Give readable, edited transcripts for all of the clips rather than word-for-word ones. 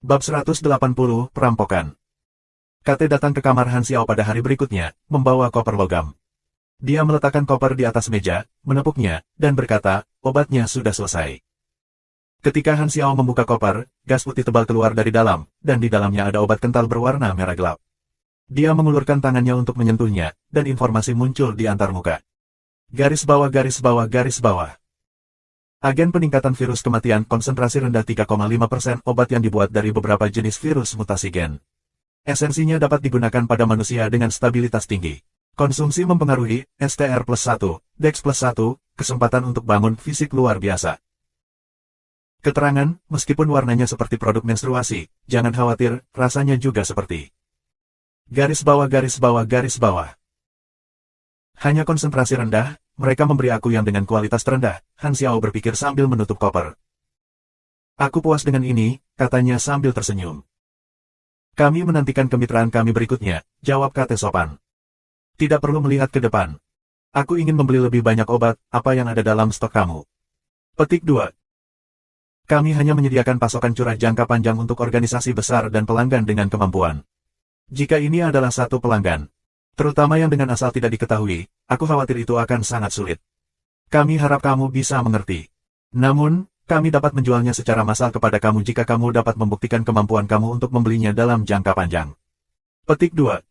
Bab 180, Perampokan. Kate datang ke kamar Han Xiao pada hari berikutnya, membawa koper logam. Dia meletakkan koper di atas meja, menepuknya, dan berkata, obatnya sudah selesai. Ketika Han Xiao membuka koper, gas putih tebal keluar dari dalam, dan di dalamnya ada obat kental berwarna merah gelap. Dia mengulurkan tangannya untuk menyentuhnya, dan informasi muncul di antarmuka. Garis bawah garis bawah garis bawah. Agen peningkatan virus kematian konsentrasi rendah 3,5% obat yang dibuat dari beberapa jenis virus mutasi gen. Esensinya dapat digunakan pada manusia dengan stabilitas tinggi. Konsumsi mempengaruhi STR+1, Dex+1, kesempatan untuk bangun fisik luar biasa. Keterangan, meskipun warnanya seperti produk menstruasi, jangan khawatir, rasanya juga seperti garis bawah garis bawah garis bawah. Hanya konsentrasi rendah, mereka memberi aku yang dengan kualitas terendah, Han Xiao berpikir sambil menutup koper. Aku puas dengan ini, katanya sambil tersenyum. Kami menantikan kemitraan kami berikutnya, jawab Kate sopan. Tidak perlu melihat ke depan. Aku ingin membeli lebih banyak obat, apa yang ada dalam stok kamu. Petik 2. Kami hanya menyediakan pasokan curah jangka panjang untuk organisasi besar dan pelanggan dengan kemampuan. Jika ini adalah satu pelanggan, terutama yang dengan asal tidak diketahui, aku khawatir itu akan sangat sulit. Kami harap kamu bisa mengerti. Namun, kami dapat menjualnya secara massal kepada kamu jika kamu dapat membuktikan kemampuan kamu untuk membelinya dalam jangka panjang. Petik 2.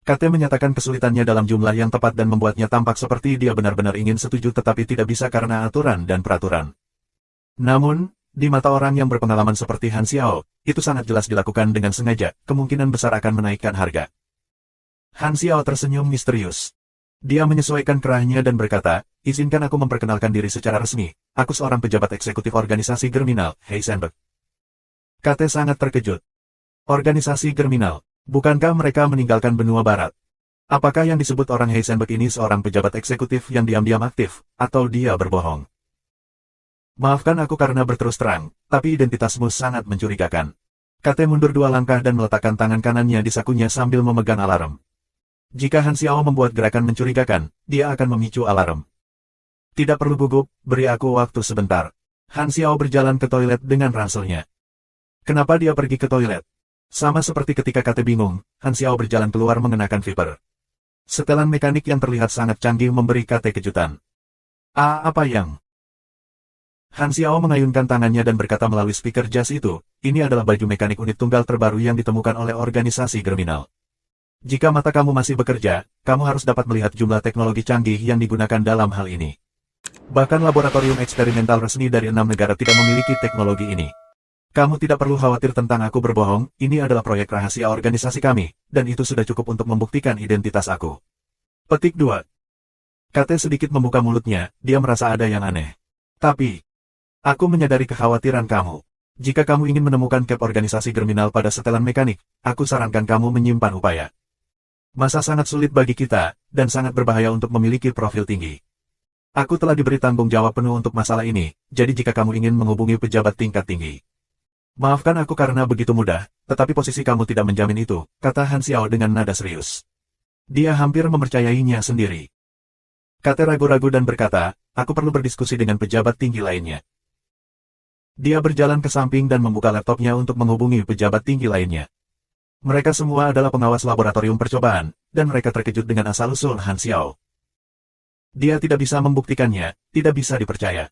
Kate menyatakan kesulitannya dalam jumlah yang tepat dan membuatnya tampak seperti dia benar-benar ingin setuju tetapi tidak bisa karena aturan dan peraturan. Namun, di mata orang yang berpengalaman seperti Han Xiao, itu sangat jelas dilakukan dengan sengaja, kemungkinan besar akan menaikkan harga. Han Xiao tersenyum misterius. Dia menyesuaikan kerahnya dan berkata, izinkan aku memperkenalkan diri secara resmi, aku seorang pejabat eksekutif organisasi Germinal, Heisenberg. Kate sangat terkejut. Organisasi Germinal, bukankah mereka meninggalkan benua barat? Apakah yang disebut orang Heisenberg ini seorang pejabat eksekutif yang diam-diam aktif, atau dia berbohong? Maafkan aku karena berterus terang, tapi identitasmu sangat mencurigakan. Kate mundur 2 langkah dan meletakkan tangan kanannya di sakunya sambil memegang alarm. Jika Han Xiao membuat gerakan mencurigakan, dia akan memicu alarm. Tidak perlu gugup, beri aku waktu sebentar. Han Xiao berjalan ke toilet dengan ranselnya. Kenapa dia pergi ke toilet? Sama seperti ketika Kate bingung, Han Xiao berjalan keluar mengenakan viper. Setelan mekanik yang terlihat sangat canggih memberi Kate kejutan. Apa yang? Han Xiao mengayunkan tangannya dan berkata melalui speaker jas itu, ini adalah baju mekanik unit tunggal terbaru yang ditemukan oleh organisasi Germinal. Jika mata kamu masih bekerja, kamu harus dapat melihat jumlah teknologi canggih yang digunakan dalam hal ini. Bahkan laboratorium eksperimental resmi dari 6 negara tidak memiliki teknologi ini. Kamu tidak perlu khawatir tentang aku berbohong, ini adalah proyek rahasia organisasi kami, dan itu sudah cukup untuk membuktikan identitas aku. Petik 2. Kate sedikit membuka mulutnya, dia merasa ada yang aneh. Tapi, aku menyadari kekhawatiran kamu. Jika kamu ingin menemukan cap organisasi Germinal pada setelan mekanik, aku sarankan kamu menyimpan upaya. Masa sangat sulit bagi kita, dan sangat berbahaya untuk memiliki profil tinggi. Aku telah diberi tanggung jawab penuh untuk masalah ini, jadi jika kamu ingin menghubungi pejabat tingkat tinggi. Maafkan aku karena begitu mudah, tetapi posisi kamu tidak menjamin itu, kata Han Xiao dengan nada serius. Dia hampir mempercayainya sendiri. Kate ragu-ragu dan berkata, aku perlu berdiskusi dengan pejabat tinggi lainnya. Dia berjalan ke samping dan membuka laptopnya untuk menghubungi pejabat tinggi lainnya. Mereka semua adalah pengawas laboratorium percobaan, dan mereka terkejut dengan asal-usul Han Xiao. Dia tidak bisa membuktikannya, tidak bisa dipercaya.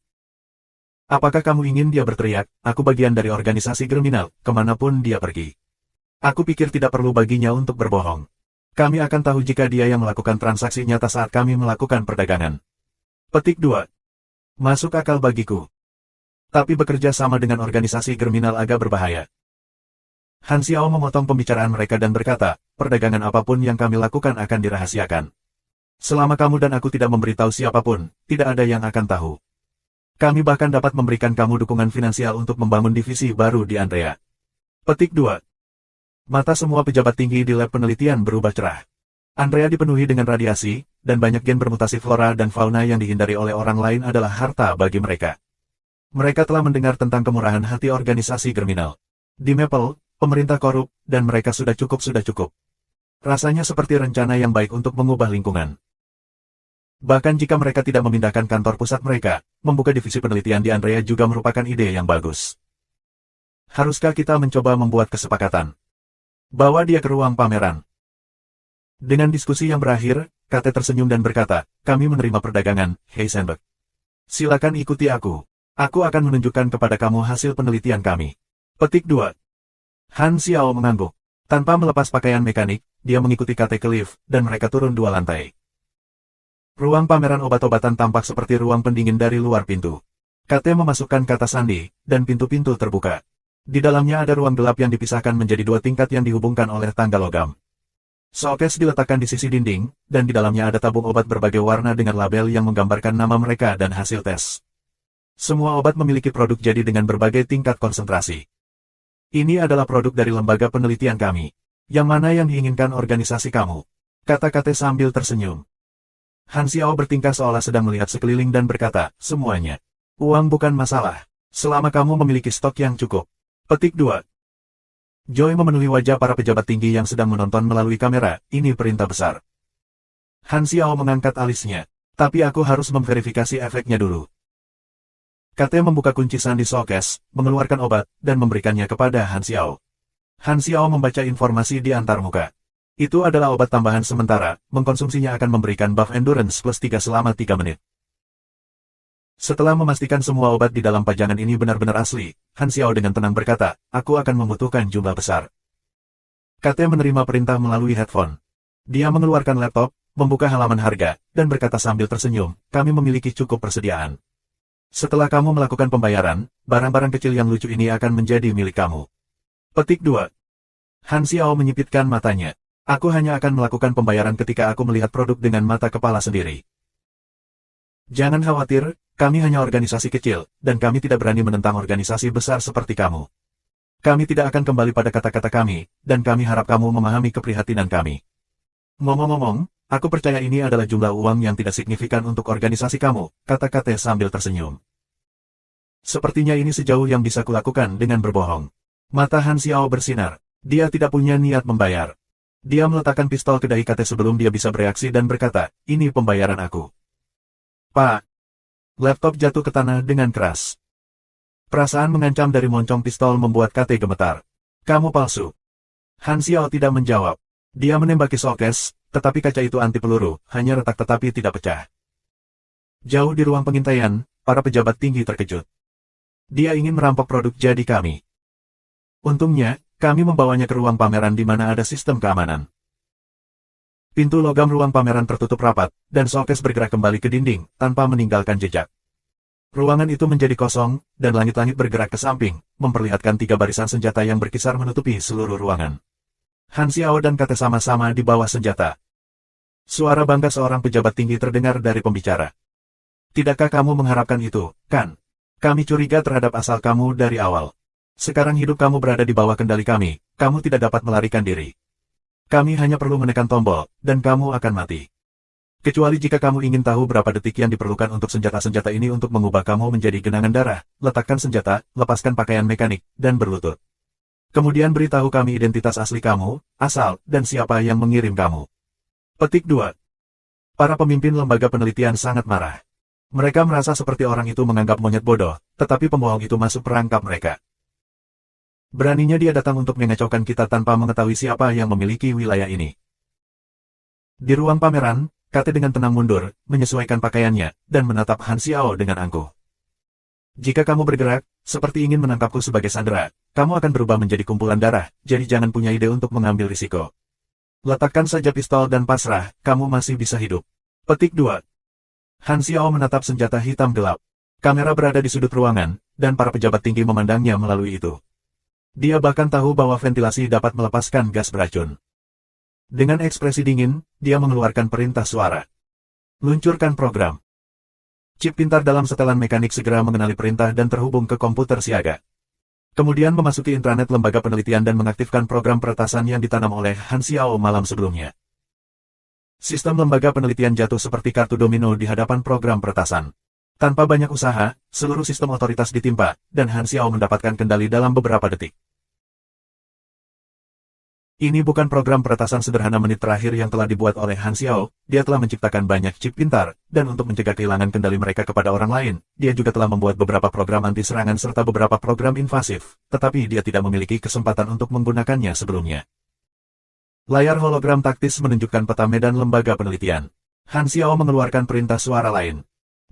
Apakah kamu ingin dia berteriak, aku bagian dari organisasi Germinal, kemanapun dia pergi. Aku pikir tidak perlu baginya untuk berbohong. Kami akan tahu jika dia yang melakukan transaksi nyata saat kami melakukan perdagangan. Petik 2. Masuk akal bagiku. Tapi bekerja sama dengan organisasi Germinal agak berbahaya. Han Xiao memotong pembicaraan mereka dan berkata, perdagangan apapun yang kami lakukan akan dirahasiakan. Selama kamu dan aku tidak memberitahu siapapun, tidak ada yang akan tahu. Kami bahkan dapat memberikan kamu dukungan finansial untuk membangun divisi baru di Andrea. Petik 2. Mata semua pejabat tinggi di lab penelitian berubah cerah. Andrea dipenuhi dengan radiasi, dan banyak gen bermutasi flora dan fauna yang dihindari oleh orang lain adalah harta bagi mereka. Mereka telah mendengar tentang kemurahan hati organisasi Germinal. Di Maple, pemerintah korup, dan mereka sudah cukup. Rasanya seperti rencana yang baik untuk mengubah lingkungan. Bahkan jika mereka tidak memindahkan kantor pusat mereka, membuka divisi penelitian di Andrea juga merupakan ide yang bagus. Haruskah kita mencoba membuat kesepakatan? Bawa dia ke ruang pameran. Dengan diskusi yang berakhir, KT tersenyum dan berkata, kami menerima perdagangan, Heisenberg. Silakan ikuti aku. Aku akan menunjukkan kepada kamu hasil penelitian kami. Petik 2. Han Xiao mengangguk. Tanpa melepas pakaian mekanik, dia mengikuti KT ke lift, dan mereka turun 2 lantai. Ruang pameran obat-obatan tampak seperti ruang pendingin dari luar pintu. KT memasukkan kata sandi, dan pintu-pintu terbuka. Di dalamnya ada ruang gelap yang dipisahkan menjadi 2 tingkat yang dihubungkan oleh tangga logam. Showcase diletakkan di sisi dinding, dan di dalamnya ada tabung obat berbagai warna dengan label yang menggambarkan nama mereka dan hasil tes. Semua obat memiliki produk jadi dengan berbagai tingkat konsentrasi. Ini adalah produk dari lembaga penelitian kami. Yang mana yang diinginkan organisasi kamu? Kata-kata sambil tersenyum. Han Xiao bertingkah seolah sedang melihat sekeliling dan berkata, semuanya. Uang bukan masalah. Selama kamu memiliki stok yang cukup. Petik 2. Joy memenuhi wajah para pejabat tinggi yang sedang menonton melalui kamera, ini perintah besar. Han Xiao mengangkat alisnya. Tapi aku harus memverifikasi efeknya dulu. KT membuka kunci sandi showcase, mengeluarkan obat, dan memberikannya kepada Han Xiao. Han Xiao membaca informasi di antarmuka. Itu adalah obat tambahan sementara, mengkonsumsinya akan memberikan buff endurance plus 3 selama 3 menit. Setelah memastikan semua obat di dalam pajangan ini benar-benar asli, Han Xiao dengan tenang berkata, aku akan membutuhkan jumlah besar. KT menerima perintah melalui headphone. Dia mengeluarkan laptop, membuka halaman harga, dan berkata sambil tersenyum, kami memiliki cukup persediaan. Setelah kamu melakukan pembayaran, barang-barang kecil yang lucu ini akan menjadi milik kamu. Petik 2. Han Xiao menyipitkan matanya. Aku hanya akan melakukan pembayaran ketika aku melihat produk dengan mata kepala sendiri. Jangan khawatir, kami hanya organisasi kecil, dan kami tidak berani menentang organisasi besar seperti kamu. Kami tidak akan kembali pada kata-kata kami, dan kami harap kamu memahami keprihatinan kami. Ngomong-ngomong, aku percaya ini adalah jumlah uang yang tidak signifikan untuk organisasi kamu, kata KT sambil tersenyum. Sepertinya ini sejauh yang bisa kulakukan dengan berbohong. Mata Han Xiao bersinar. Dia tidak punya niat membayar. Dia meletakkan pistol ke dahi KT sebelum dia bisa bereaksi dan berkata, ini pembayaran aku. Pak. Laptop jatuh ke tanah dengan keras. Perasaan mengancam dari moncong pistol membuat KT gemetar. Kamu palsu. Han Xiao tidak menjawab. Dia menembaki showcase, tetapi kaca itu anti peluru, hanya retak tetapi tidak pecah. Jauh di ruang pengintaian, para pejabat tinggi terkejut. Dia ingin merampok produk jadi kami. Untungnya, kami membawanya ke ruang pameran di mana ada sistem keamanan. Pintu logam ruang pameran tertutup rapat, dan showcase bergerak kembali ke dinding, tanpa meninggalkan jejak. Ruangan itu menjadi kosong, dan langit-langit bergerak ke samping, memperlihatkan 3 barisan senjata yang berkisar menutupi seluruh ruangan. Han Xiao dan KT sama-sama di bawah senjata. Suara bangga seorang pejabat tinggi terdengar dari pembicara. Tidakkah kamu mengharapkan itu, kan? Kami curiga terhadap asal kamu dari awal. Sekarang hidup kamu berada di bawah kendali kami, kamu tidak dapat melarikan diri. Kami hanya perlu menekan tombol, dan kamu akan mati. Kecuali jika kamu ingin tahu berapa detik yang diperlukan untuk senjata-senjata ini untuk mengubah kamu menjadi genangan darah, letakkan senjata, lepaskan pakaian mekanik, dan berlutut. Kemudian beritahu kami identitas asli kamu, asal, dan siapa yang mengirim kamu. Petik 2. Para pemimpin lembaga penelitian sangat marah. Mereka merasa seperti orang itu menganggap monyet bodoh, tetapi pembohong itu masuk perangkap mereka. Beraninya dia datang untuk mengacaukan kita tanpa mengetahui siapa yang memiliki wilayah ini. Di ruang pameran, KT dengan tenang mundur, menyesuaikan pakaiannya, dan menatap Han Xiao dengan angkuh. Jika kamu bergerak, seperti ingin menangkapku sebagai sandera, kamu akan berubah menjadi kumpulan darah, jadi jangan punya ide untuk mengambil risiko. Letakkan saja pistol dan pasrah, kamu masih bisa hidup. Petik 2. Han Xiao menatap senjata hitam gelap. Kamera berada di sudut ruangan, dan para pejabat tinggi memandangnya melalui itu. Dia bahkan tahu bahwa ventilasi dapat melepaskan gas beracun. Dengan ekspresi dingin, dia mengeluarkan perintah suara. Luncurkan program. Chip pintar dalam setelan mekanik segera mengenali perintah dan terhubung ke komputer siaga. Kemudian memasuki intranet lembaga penelitian dan mengaktifkan program peretasan yang ditanam oleh Han Xiao malam sebelumnya. Sistem lembaga penelitian jatuh seperti kartu domino di hadapan program peretasan. Tanpa banyak usaha, seluruh sistem otoritas ditimpa, dan Han Xiao mendapatkan kendali dalam beberapa detik. Ini bukan program peretasan sederhana menit terakhir yang telah dibuat oleh Han Xiao, dia telah menciptakan banyak chip pintar, dan untuk mencegah kehilangan kendali mereka kepada orang lain, dia juga telah membuat beberapa program anti-serangan serta beberapa program invasif, tetapi dia tidak memiliki kesempatan untuk menggunakannya sebelumnya. Layar hologram taktis menunjukkan peta medan lembaga penelitian. Han Xiao mengeluarkan perintah suara lain.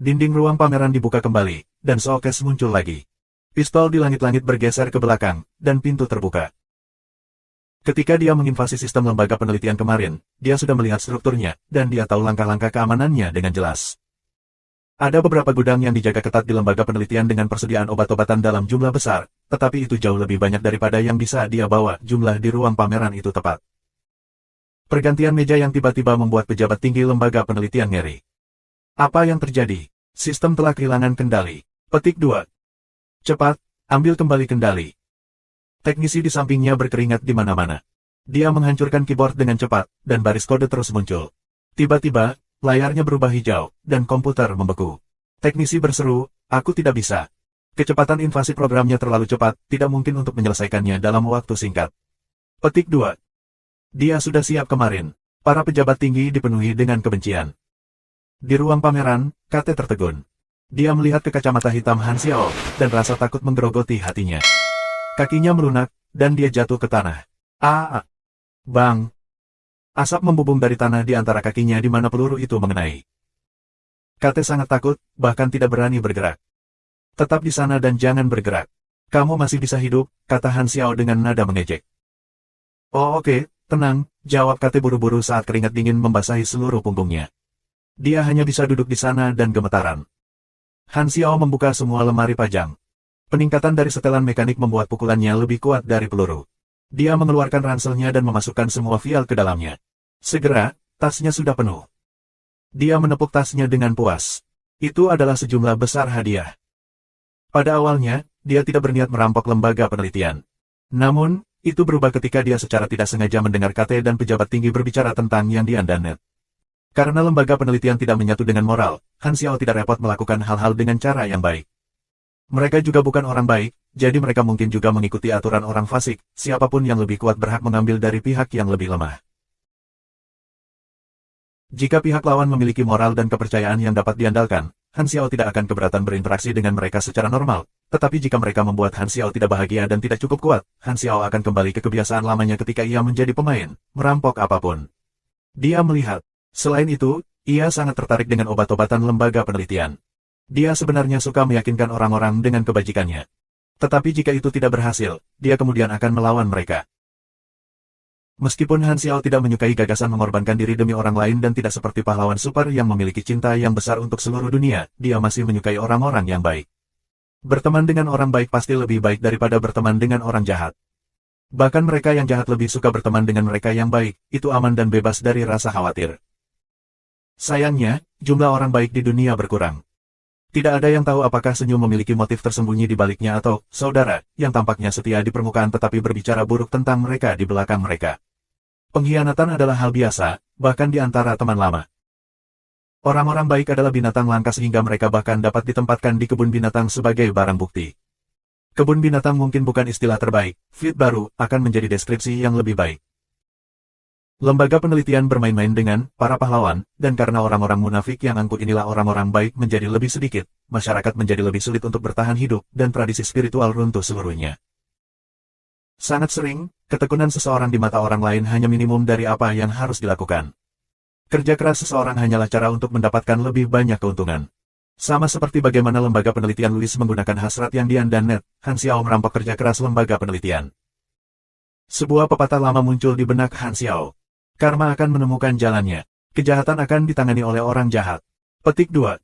Dinding ruang pameran dibuka kembali, dan showcase muncul lagi. Pistol di langit-langit bergeser ke belakang, dan pintu terbuka. Ketika dia menginvasi sistem lembaga penelitian kemarin, dia sudah melihat strukturnya, dan dia tahu langkah-langkah keamanannya dengan jelas. Ada beberapa gudang yang dijaga ketat di lembaga penelitian dengan persediaan obat-obatan dalam jumlah besar, tetapi itu jauh lebih banyak daripada yang bisa dia bawa. Jumlah di ruang pameran itu tepat. Pergantian meja yang tiba-tiba membuat pejabat tinggi lembaga penelitian ngeri. Apa yang terjadi? Sistem telah kehilangan kendali. Petik 2. Cepat, ambil kembali kendali. Teknisi di sampingnya berkeringat di mana-mana. Dia menghancurkan keyboard dengan cepat, dan baris kode terus muncul. Tiba-tiba, layarnya berubah hijau, dan komputer membeku. Teknisi berseru, aku tidak bisa. Kecepatan invasi programnya terlalu cepat, tidak mungkin untuk menyelesaikannya dalam waktu singkat. Petik 2. Dia sudah siap kemarin. Para pejabat tinggi dipenuhi dengan kebencian. Di ruang pameran, Kate tertegun. Dia melihat ke kacamata hitam Han Xiao, dan rasa takut menggerogoti hatinya. Kakinya melunak, dan dia jatuh ke tanah. Bang! Asap membubung dari tanah di antara kakinya di mana peluru itu mengenai. Kate sangat takut, bahkan tidak berani bergerak. Tetap di sana dan jangan bergerak. Kamu masih bisa hidup, kata Han Xiao dengan nada mengejek. Oh oke, tenang, jawab Kate buru-buru saat keringat dingin membasahi seluruh punggungnya. Dia hanya bisa duduk di sana dan gemetaran. Han Xiao membuka semua lemari pajang. Peningkatan dari setelan mekanik membuat pukulannya lebih kuat dari peluru. Dia mengeluarkan ranselnya dan memasukkan semua vial ke dalamnya. Segera, tasnya sudah penuh. Dia menepuk tasnya dengan puas. Itu adalah sejumlah besar hadiah. Pada awalnya, dia tidak berniat merampok lembaga penelitian. Namun, itu berubah ketika dia secara tidak sengaja mendengar Kate dan pejabat tinggi berbicara tentang Yang Dian dan Net. Karena lembaga penelitian tidak menyatu dengan moral, Han Xiao tidak repot melakukan hal-hal dengan cara yang baik. Mereka juga bukan orang baik, jadi mereka mungkin juga mengikuti aturan orang fasik, siapapun yang lebih kuat berhak mengambil dari pihak yang lebih lemah. Jika pihak lawan memiliki moral dan kepercayaan yang dapat diandalkan, Han Xiao tidak akan keberatan berinteraksi dengan mereka secara normal, tetapi jika mereka membuat Han Xiao tidak bahagia dan tidak cukup kuat, Han Xiao akan kembali ke kebiasaan lamanya ketika ia menjadi pemain, merampok apapun. Dia melihat. Selain itu, ia sangat tertarik dengan obat-obatan lembaga penelitian. Dia sebenarnya suka meyakinkan orang-orang dengan kebajikannya. Tetapi jika itu tidak berhasil, dia kemudian akan melawan mereka. Meskipun Han Xiao tidak menyukai gagasan mengorbankan diri demi orang lain dan tidak seperti pahlawan super yang memiliki cinta yang besar untuk seluruh dunia, dia masih menyukai orang-orang yang baik. Berteman dengan orang baik pasti lebih baik daripada berteman dengan orang jahat. Bahkan mereka yang jahat lebih suka berteman dengan mereka yang baik, itu aman dan bebas dari rasa khawatir. Sayangnya, jumlah orang baik di dunia berkurang. Tidak ada yang tahu apakah senyum memiliki motif tersembunyi di baliknya atau, saudara, yang tampaknya setia di permukaan tetapi berbicara buruk tentang mereka di belakang mereka. Pengkhianatan adalah hal biasa, bahkan di antara teman lama. Orang-orang baik adalah binatang langka sehingga mereka bahkan dapat ditempatkan di kebun binatang sebagai barang bukti. Kebun binatang mungkin bukan istilah terbaik, fit baru akan menjadi deskripsi yang lebih baik. Lembaga penelitian bermain-main dengan para pahlawan, dan karena orang-orang munafik yang angkuh inilah orang-orang baik menjadi lebih sedikit, masyarakat menjadi lebih sulit untuk bertahan hidup, dan tradisi spiritual runtuh seluruhnya. Sangat sering, ketekunan seseorang di mata orang lain hanya minimum dari apa yang harus dilakukan. Kerja keras seseorang hanyalah cara untuk mendapatkan lebih banyak keuntungan. Sama seperti bagaimana lembaga penelitian Louis menggunakan hasrat Yang Dian dan Net, Han Xiao merampok kerja keras lembaga penelitian. Sebuah pepatah lama muncul di benak Han Xiao. Karma akan menemukan jalannya. Kejahatan akan ditangani oleh orang jahat. Petik 2.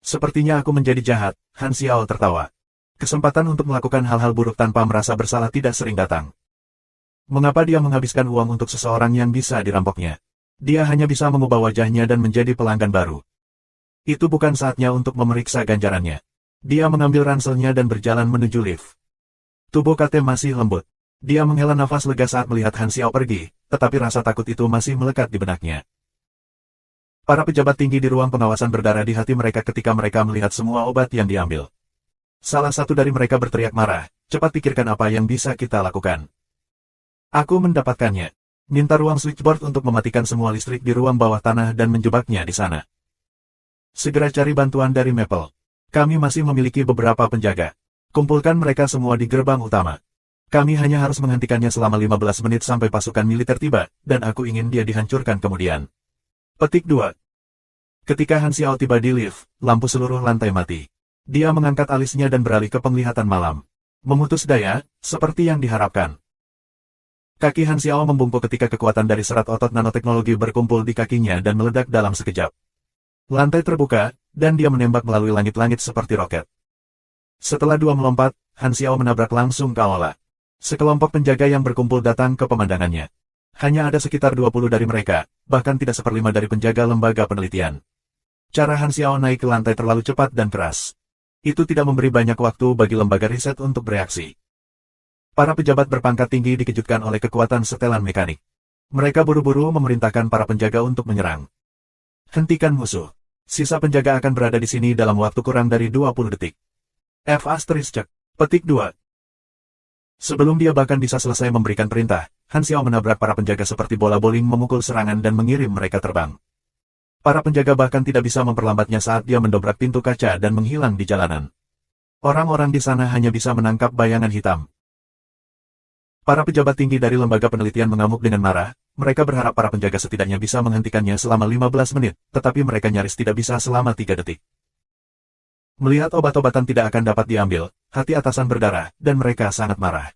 Sepertinya aku menjadi jahat, Han Xiao tertawa. Kesempatan untuk melakukan hal-hal buruk tanpa merasa bersalah tidak sering datang. Mengapa dia menghabiskan uang untuk seseorang yang bisa dirampoknya? Dia hanya bisa mengubah wajahnya dan menjadi pelanggan baru. Itu bukan saatnya untuk memeriksa ganjarannya. Dia mengambil ranselnya dan berjalan menuju lift. Tubuh Kate masih lembut. Dia menghela nafas lega saat melihat Han Xiao pergi, tetapi rasa takut itu masih melekat di benaknya. Para pejabat tinggi di ruang pengawasan berdarah di hati mereka ketika mereka melihat semua obat yang diambil. Salah satu dari mereka berteriak marah, cepat pikirkan apa yang bisa kita lakukan. Aku mendapatkannya. Minta ruang switchboard untuk mematikan semua listrik di ruang bawah tanah dan menjebaknya di sana. Segera cari bantuan dari Maple. Kami masih memiliki beberapa penjaga. Kumpulkan mereka semua di gerbang utama. Kami hanya harus menghentikannya selama 15 menit sampai pasukan militer tiba, dan aku ingin dia dihancurkan kemudian. Petik 2. Ketika Han Xiao tiba di lift, lampu seluruh lantai mati. Dia mengangkat alisnya dan beralih ke penglihatan malam. Memutus daya, seperti yang diharapkan. Kaki Han Xiao membungkuk ketika kekuatan dari serat otot nanoteknologi berkumpul di kakinya dan meledak dalam sekejap. Lantai terbuka, dan dia menembak melalui langit-langit seperti roket. Setelah dua melompat, Han Xiao menabrak langsung ke Aola. Sekelompok penjaga yang berkumpul datang ke pemandangannya. Hanya ada sekitar 20 dari mereka, bahkan tidak seperlima dari penjaga lembaga penelitian. Cara Han Xiao naik ke lantai terlalu cepat dan keras. Itu tidak memberi banyak waktu bagi lembaga riset untuk bereaksi. Para pejabat berpangkat tinggi dikejutkan oleh kekuatan setelan mekanik. Mereka buru-buru memerintahkan para penjaga untuk menyerang. Hentikan musuh. Sisa penjaga akan berada di sini dalam waktu kurang dari 20 detik. F***. Petik 2. Sebelum dia bahkan bisa selesai memberikan perintah, Han Xiao menabrak para penjaga seperti bola bowling memukul serangan dan mengirim mereka terbang. Para penjaga bahkan tidak bisa memperlambatnya saat dia mendobrak pintu kaca dan menghilang di jalanan. Orang-orang di sana hanya bisa menangkap bayangan hitam. Para pejabat tinggi dari lembaga penelitian mengamuk dengan marah, mereka berharap para penjaga setidaknya bisa menghentikannya selama 15 menit, tetapi mereka nyaris tidak bisa selama 3 detik. Melihat obat-obatan tidak akan dapat diambil, hati atasan berdarah, dan mereka sangat marah.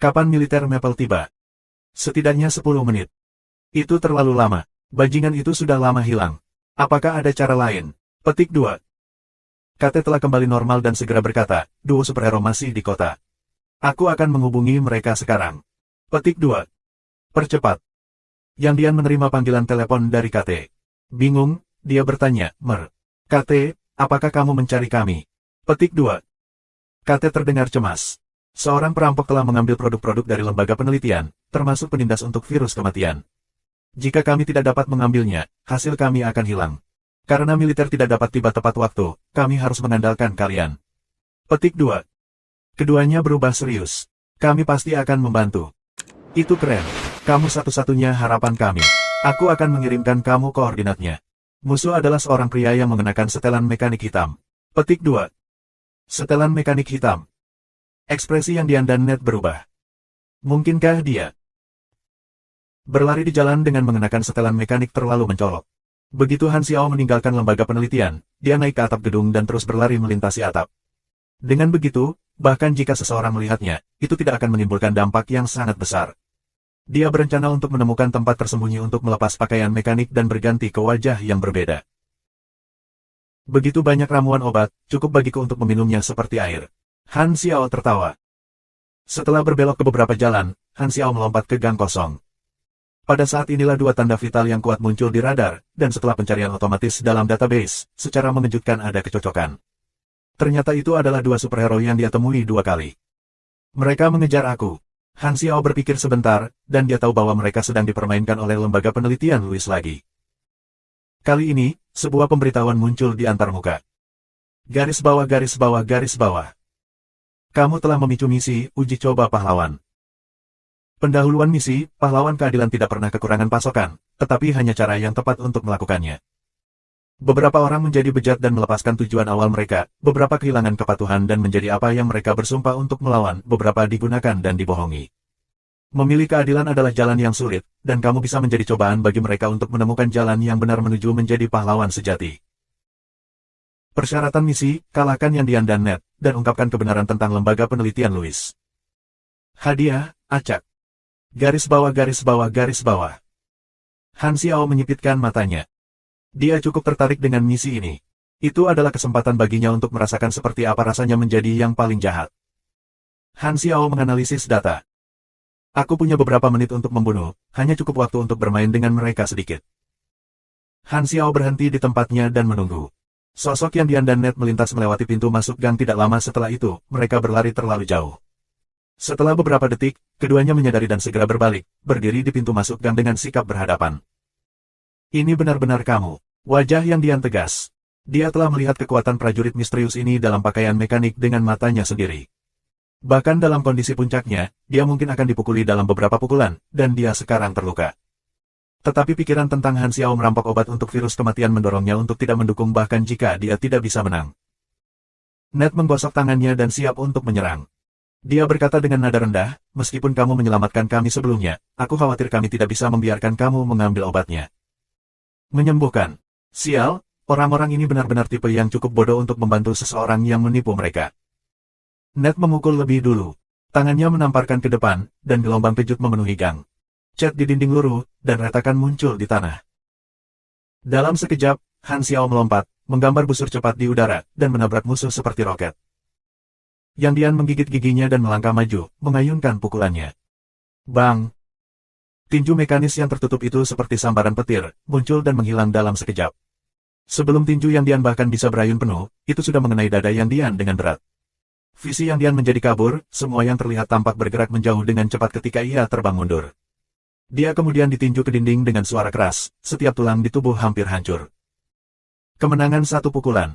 Kapan militer Maple tiba? Setidaknya 10 menit. Itu terlalu lama. Bajingan itu sudah lama hilang. Apakah ada cara lain? Petik 2. KT telah kembali normal dan segera berkata, duo superhero masih di kota. Aku akan menghubungi mereka sekarang. Petik 2. Percepat. Yang Dian menerima panggilan telepon dari KT. Bingung, dia bertanya, KT, apakah kamu mencari kami? Petik 2. KT terdengar cemas. Seorang perampok telah mengambil produk-produk dari lembaga penelitian, termasuk penindas untuk virus kematian. Jika kami tidak dapat mengambilnya, hasil kami akan hilang. Karena militer tidak dapat tiba tepat waktu, kami harus mengandalkan kalian. Petik 2. Keduanya berubah serius. Kami pasti akan membantu. Itu keren. Kamu satu-satunya harapan kami. Aku akan mengirimkan kamu koordinatnya. Musuh adalah seorang pria yang mengenakan setelan mekanik hitam. Petik 2. Setelan mekanik hitam. Ekspresi yang Dian dan Ned berubah. Mungkinkah dia berlari di jalan dengan mengenakan setelan mekanik terlalu mencolok? Begitu Han Xiao meninggalkan lembaga penelitian, dia naik ke atap gedung dan terus berlari melintasi atap. Dengan begitu, bahkan jika seseorang melihatnya, itu tidak akan menimbulkan dampak yang sangat besar. Dia berencana untuk menemukan tempat tersembunyi untuk melepas pakaian mekanik dan berganti ke wajah yang berbeda. Begitu banyak ramuan obat, cukup bagiku untuk meminumnya seperti air. Han Xiao tertawa. Setelah berbelok ke beberapa jalan, Han Xiao melompat ke gang kosong. Pada saat inilah dua tanda vital yang kuat muncul di radar, dan setelah pencarian otomatis dalam database, secara mengejutkan ada kecocokan. Ternyata itu adalah dua superhero yang dia temui 2 kali. Mereka mengejar aku. Han Xiao berpikir sebentar, dan dia tahu bahwa mereka sedang dipermainkan oleh lembaga penelitian Louis lagi. Kali ini, sebuah pemberitahuan muncul di antarmuka. Garis bawah garis bawah garis bawah. Kamu telah memicu misi, uji coba pahlawan. Pendahuluan misi, pahlawan keadilan tidak pernah kekurangan pasokan, tetapi hanya cara yang tepat untuk melakukannya. Beberapa orang menjadi bejat dan melepaskan tujuan awal mereka, beberapa kehilangan kepatuhan dan menjadi apa yang mereka bersumpah untuk melawan, beberapa digunakan dan dibohongi. Memilih keadilan adalah jalan yang sulit, dan kamu bisa menjadi cobaan bagi mereka untuk menemukan jalan yang benar menuju menjadi pahlawan sejati. Persyaratan misi, kalahkan Yang Dian dan Ned, dan ungkapkan kebenaran tentang lembaga penelitian Louis. Hadiah, acak. Garis bawah garis bawah garis bawah. Han Xiao menyipitkan matanya. Dia cukup tertarik dengan misi ini. Itu adalah kesempatan baginya untuk merasakan seperti apa rasanya menjadi yang paling jahat. Han Xiao menganalisis data. Aku punya beberapa menit untuk membunuh, hanya cukup waktu untuk bermain dengan mereka sedikit. Han Xiao berhenti di tempatnya dan menunggu. Sosok Yang Dian dan Ned melintas melewati pintu masuk gang tidak lama setelah itu, mereka berlari terlalu jauh. Setelah beberapa detik, keduanya menyadari dan segera berbalik, berdiri di pintu masuk gang dengan sikap berhadapan. Ini benar-benar kamu. Wajah Yang Dian tegas. Dia telah melihat kekuatan prajurit misterius ini dalam pakaian mekanik dengan matanya sendiri. Bahkan dalam kondisi puncaknya, dia mungkin akan dipukuli dalam beberapa pukulan, dan dia sekarang terluka. Tetapi pikiran tentang Han Xiao merampok obat untuk virus kematian mendorongnya untuk tidak mendukung bahkan jika dia tidak bisa menang. Ned menggosok tangannya dan siap untuk menyerang. Dia berkata dengan nada rendah, meskipun kamu menyelamatkan kami sebelumnya, aku khawatir kami tidak bisa membiarkan kamu mengambil obatnya. Menyembuhkan. Sial, orang-orang ini benar-benar tipe yang cukup bodoh untuk membantu seseorang yang menipu mereka. Ned memukul lebih dulu. Tangannya menamparkan ke depan, dan gelombang kejut memenuhi gang. Cat di dinding luruh, dan retakan muncul di tanah. Dalam sekejap, Han Xiao melompat, menggambar busur cepat di udara, dan menabrak musuh seperti roket. Yang Dian menggigit giginya dan melangkah maju, mengayunkan pukulannya. Bang! Tinju mekanis yang tertutup itu seperti sambaran petir, muncul dan menghilang dalam sekejap. Sebelum tinju Yang Dian bahkan bisa berayun penuh, itu sudah mengenai dada Yang Dian dengan berat. Visi Yang Dian menjadi kabur, semua yang terlihat tampak bergerak menjauh dengan cepat ketika ia terbang mundur. Dia kemudian ditinju ke dinding dengan suara keras, setiap tulang di tubuh hampir hancur. Kemenangan satu pukulan.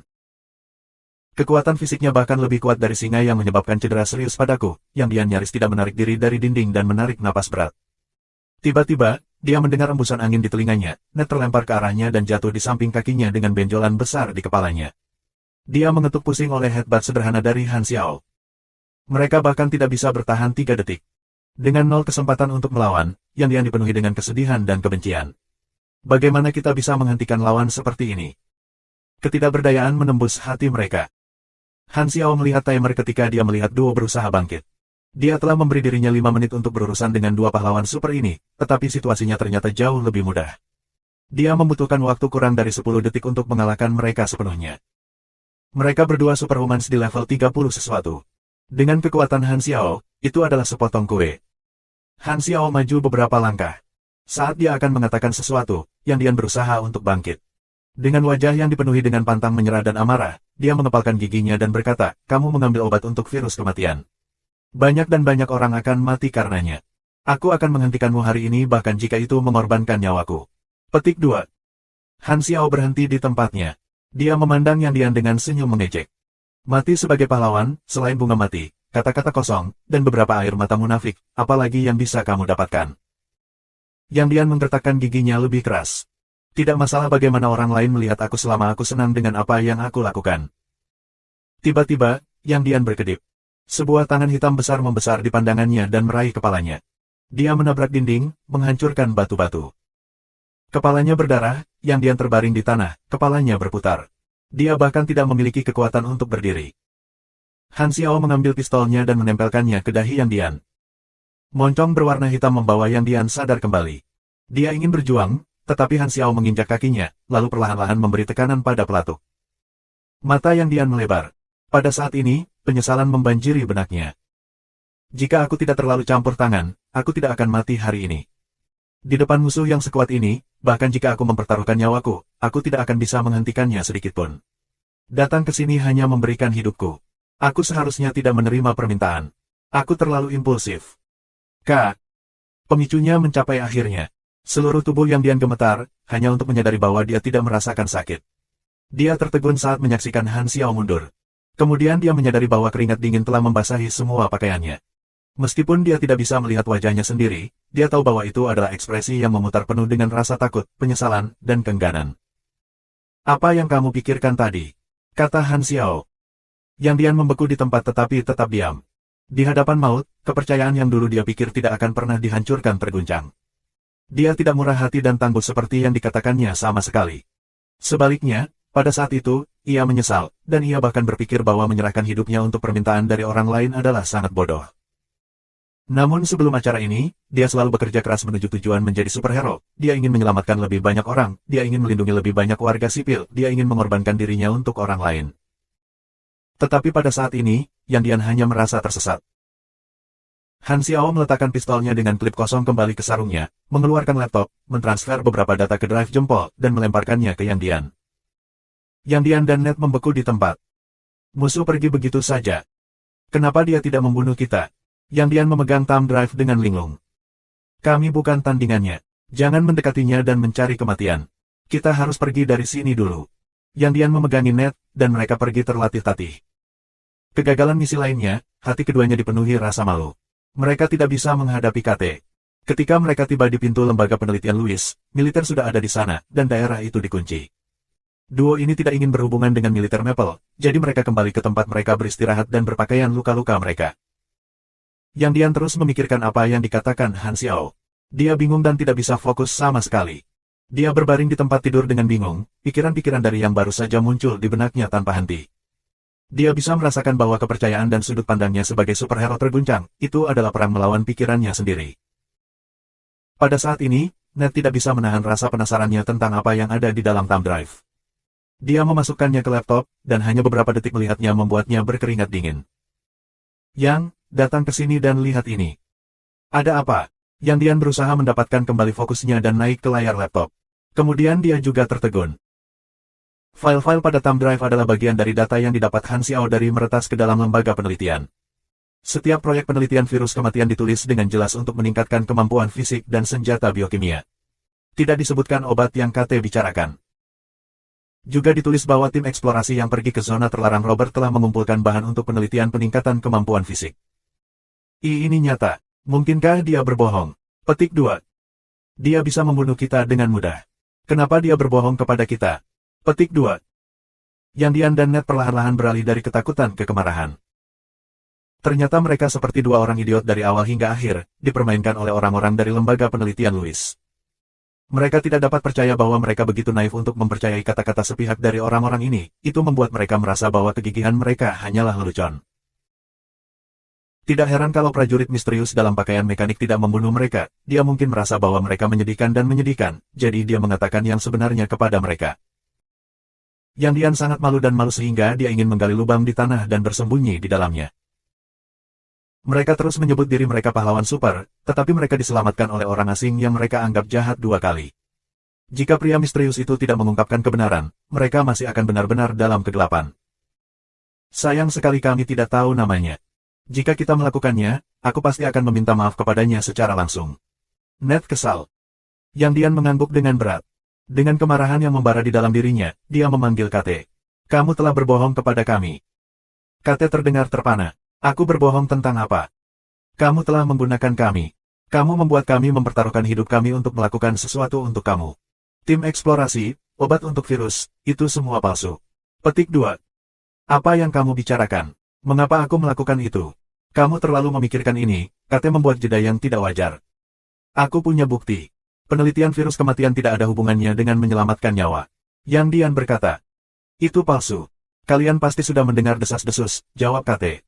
Kekuatan fisiknya bahkan lebih kuat dari singa yang menyebabkan cedera serius padaku, Yang Dian nyaris tidak menarik diri dari dinding dan menarik napas berat. Tiba-tiba, dia mendengar embusan angin di telinganya, Ned terlempar ke arahnya dan jatuh di samping kakinya dengan benjolan besar di kepalanya. Dia mengetuk pusing oleh headbutt sederhana dari Han Xiao. Mereka bahkan tidak bisa bertahan 3 detik. Dengan 0 kesempatan untuk melawan, Yang Dian dipenuhi dengan kesedihan dan kebencian. Bagaimana kita bisa menghentikan lawan seperti ini? Ketidakberdayaan menembus hati mereka. Han Xiao melihat timer ketika dia melihat duo berusaha bangkit. Dia telah memberi dirinya 5 menit untuk berurusan dengan dua pahlawan super ini, tetapi situasinya ternyata jauh lebih mudah. Dia membutuhkan waktu kurang dari 10 detik untuk mengalahkan mereka sepenuhnya. Mereka berdua superhumans di level 30 sesuatu. Dengan kekuatan Han Xiao, itu adalah sepotong kue. Han Xiao maju beberapa langkah. Saat dia akan mengatakan sesuatu, Yang Dian berusaha untuk bangkit. Dengan wajah yang dipenuhi dengan pantang menyerah dan amarah, dia mengepalkan giginya dan berkata, kamu mengambil obat untuk virus kematian. Banyak dan banyak orang akan mati karenanya. Aku akan menghentikanmu hari ini bahkan jika itu mengorbankan nyawaku. Petik 2. Han Xiao berhenti di tempatnya. Dia memandang Yang Dian dengan senyum mengejek. Mati sebagai pahlawan, selain bunga mati, kata-kata kosong, dan beberapa air mata munafik, apalagi yang bisa kamu dapatkan. Yang Dian menggertakkan giginya lebih keras. Tidak masalah bagaimana orang lain melihat aku selama aku senang dengan apa yang aku lakukan. Tiba-tiba, Yang Dian berkedip. Sebuah tangan hitam besar membesar di pandangannya dan meraih kepalanya. Dia menabrak dinding, menghancurkan batu-batu. Kepalanya berdarah, Yang Dian terbaring di tanah, kepalanya berputar. Dia bahkan tidak memiliki kekuatan untuk berdiri. Han Xiao mengambil pistolnya dan menempelkannya ke dahi Yang Dian. Moncong berwarna hitam membawa Yang Dian sadar kembali. Dia ingin berjuang, tetapi Han Xiao menginjak kakinya, lalu perlahan-lahan memberi tekanan pada pelatuk. Mata Yang Dian melebar. Pada saat ini, penyesalan membanjiri benaknya. Jika aku tidak terlalu campur tangan, aku tidak akan mati hari ini. Di depan musuh yang sekuat ini, bahkan jika aku mempertaruhkan nyawaku, aku tidak akan bisa menghentikannya sedikitpun. Datang ke sini hanya memberikan hidupku. Aku seharusnya tidak menerima permintaan. Aku terlalu impulsif. Pemicunya mencapai akhirnya. Seluruh tubuh Yang Dian gemetar, hanya untuk menyadari bahwa dia tidak merasakan sakit. Dia tertegun saat menyaksikan Han Xiao mundur. Kemudian dia menyadari bahwa keringat dingin telah membasahi semua pakaiannya. Meskipun dia tidak bisa melihat wajahnya sendiri, dia tahu bahwa itu adalah ekspresi yang memutar penuh dengan rasa takut, penyesalan, dan keengganan. Apa yang kamu pikirkan tadi? Kata Han Xiao. Yang Dian membeku di tempat tetapi tetap diam. Di hadapan maut, kepercayaan yang dulu dia pikir tidak akan pernah dihancurkan terguncang. Dia tidak murah hati dan tangguh seperti yang dikatakannya sama sekali. Sebaliknya, pada saat itu, ia menyesal, dan ia bahkan berpikir bahwa menyerahkan hidupnya untuk permintaan dari orang lain adalah sangat bodoh. Namun sebelum acara ini, dia selalu bekerja keras menuju tujuan menjadi superhero. Dia ingin menyelamatkan lebih banyak orang, dia ingin melindungi lebih banyak warga sipil, dia ingin mengorbankan dirinya untuk orang lain. Tetapi pada saat ini, Yang Dian hanya merasa tersesat. Han Xiao meletakkan pistolnya dengan klip kosong kembali ke sarungnya, mengeluarkan laptop, mentransfer beberapa data ke drive jempol, dan melemparkannya ke Yang Dian. Yang Dian dan Ned membeku di tempat. Musuh pergi begitu saja. Kenapa dia tidak membunuh kita? Yang Dian memegang thumb drive dengan linglung. Kami bukan tandingannya. Jangan mendekatinya dan mencari kematian. Kita harus pergi dari sini dulu. Yang Dian memegangi Ned, dan mereka pergi terlatih-tatih. Kegagalan misi lainnya, hati keduanya dipenuhi rasa malu. Mereka tidak bisa menghadapi KT. Ketika mereka tiba di pintu lembaga penelitian Louis, militer sudah ada di sana, dan daerah itu dikunci. Duo ini tidak ingin berhubungan dengan militer Maple, jadi mereka kembali ke tempat mereka beristirahat dan berpakaian luka-luka mereka. Yang Dian terus memikirkan apa yang dikatakan Han Xiao. Dia bingung dan tidak bisa fokus sama sekali. Dia berbaring di tempat tidur dengan bingung, pikiran-pikiran dari yang baru saja muncul di benaknya tanpa henti. Dia bisa merasakan bahwa kepercayaan dan sudut pandangnya sebagai superhero terguncang, itu adalah perang melawan pikirannya sendiri. Pada saat ini, Ned tidak bisa menahan rasa penasarannya tentang apa yang ada di dalam thumb drive. Dia memasukkannya ke laptop, dan hanya beberapa detik melihatnya membuatnya berkeringat dingin. Yang, datang ke sini dan lihat ini. Ada apa? Yang Dian berusaha mendapatkan kembali fokusnya dan naik ke layar laptop. Kemudian dia juga tertegun. File-file pada thumb drive adalah bagian dari data yang didapat Han Xiao dari meretas ke dalam lembaga penelitian. Setiap proyek penelitian virus kematian ditulis dengan jelas untuk meningkatkan kemampuan fisik dan senjata biokimia. Tidak disebutkan obat yang KT bicarakan. Juga ditulis bahwa tim eksplorasi yang pergi ke zona terlarang Robert telah mengumpulkan bahan untuk penelitian peningkatan kemampuan fisik. Ini nyata. Mungkinkah dia berbohong? Petik 2. Dia bisa membunuh kita dengan mudah. Kenapa dia berbohong kepada kita? Petik 2. Yang Dian dan Ned perlahan-lahan beralih dari ketakutan ke kemarahan. Ternyata mereka seperti dua orang idiot dari awal hingga akhir, dipermainkan oleh orang-orang dari lembaga penelitian Louis. Mereka tidak dapat percaya bahwa mereka begitu naif untuk mempercayai kata-kata sepihak dari orang-orang ini, itu membuat mereka merasa bahwa kegigihan mereka hanyalah lelucon. Tidak heran kalau prajurit misterius dalam pakaian mekanik tidak membunuh mereka, dia mungkin merasa bahwa mereka menyedihkan dan menyedihkan, jadi dia mengatakan yang sebenarnya kepada mereka. Yang Dian sangat malu dan malu sehingga dia ingin menggali lubang di tanah dan bersembunyi di dalamnya. Mereka terus menyebut diri mereka pahlawan super, tetapi mereka diselamatkan oleh orang asing yang mereka anggap jahat 2 kali. Jika pria misterius itu tidak mengungkapkan kebenaran, mereka masih akan benar-benar dalam kegelapan. Sayang sekali kami tidak tahu namanya. Jika kita melakukannya, aku pasti akan meminta maaf kepadanya secara langsung. Ned kesal. Yang Dian mengangguk dengan berat. Dengan kemarahan yang membara di dalam dirinya, dia memanggil KT. Kamu telah berbohong kepada kami. KT terdengar terpana. Aku berbohong tentang apa? Kamu telah menggunakan kami. Kamu membuat kami mempertaruhkan hidup kami untuk melakukan sesuatu untuk kamu. Tim eksplorasi, obat untuk virus, itu semua palsu. Petik 2. Apa yang kamu bicarakan? Mengapa aku melakukan itu? Kamu terlalu memikirkan ini, KT membuat jeda yang tidak wajar. Aku punya bukti. Penelitian virus kematian tidak ada hubungannya dengan menyelamatkan nyawa. Yang Dian berkata. Itu palsu. Kalian pasti sudah mendengar desas-desus, jawab KT.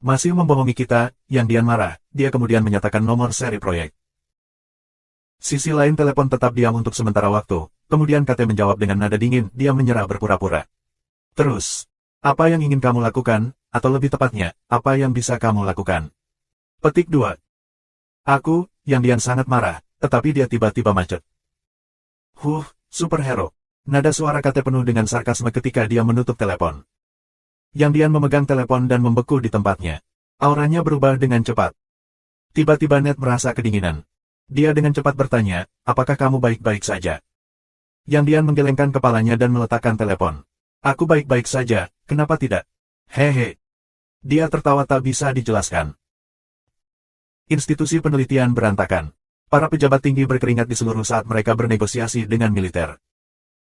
Masih membohongi kita, Yang Dian marah, dia kemudian menyatakan nomor seri proyek. Sisi lain telepon tetap diam untuk sementara waktu, kemudian KT menjawab dengan nada dingin, dia menyerah berpura-pura. Terus, apa yang ingin kamu lakukan, atau lebih tepatnya, apa yang bisa kamu lakukan? Petik 2. Aku, Yang Dian sangat marah. Tetapi dia tiba-tiba macet. Superhero. Nada suara KT penuh dengan sarkasme ketika dia menutup telepon. Yang Dian memegang telepon dan membeku di tempatnya. Auranya berubah dengan cepat. Tiba-tiba Ned merasa kedinginan. Dia dengan cepat bertanya, apakah kamu baik-baik saja? Yang Dian menggelengkan kepalanya dan meletakkan telepon. Aku baik-baik saja, kenapa tidak? Hehe. Dia tertawa tak bisa dijelaskan. Institusi penelitian berantakan. Para pejabat tinggi berkeringat di seluruh saat mereka bernegosiasi dengan militer.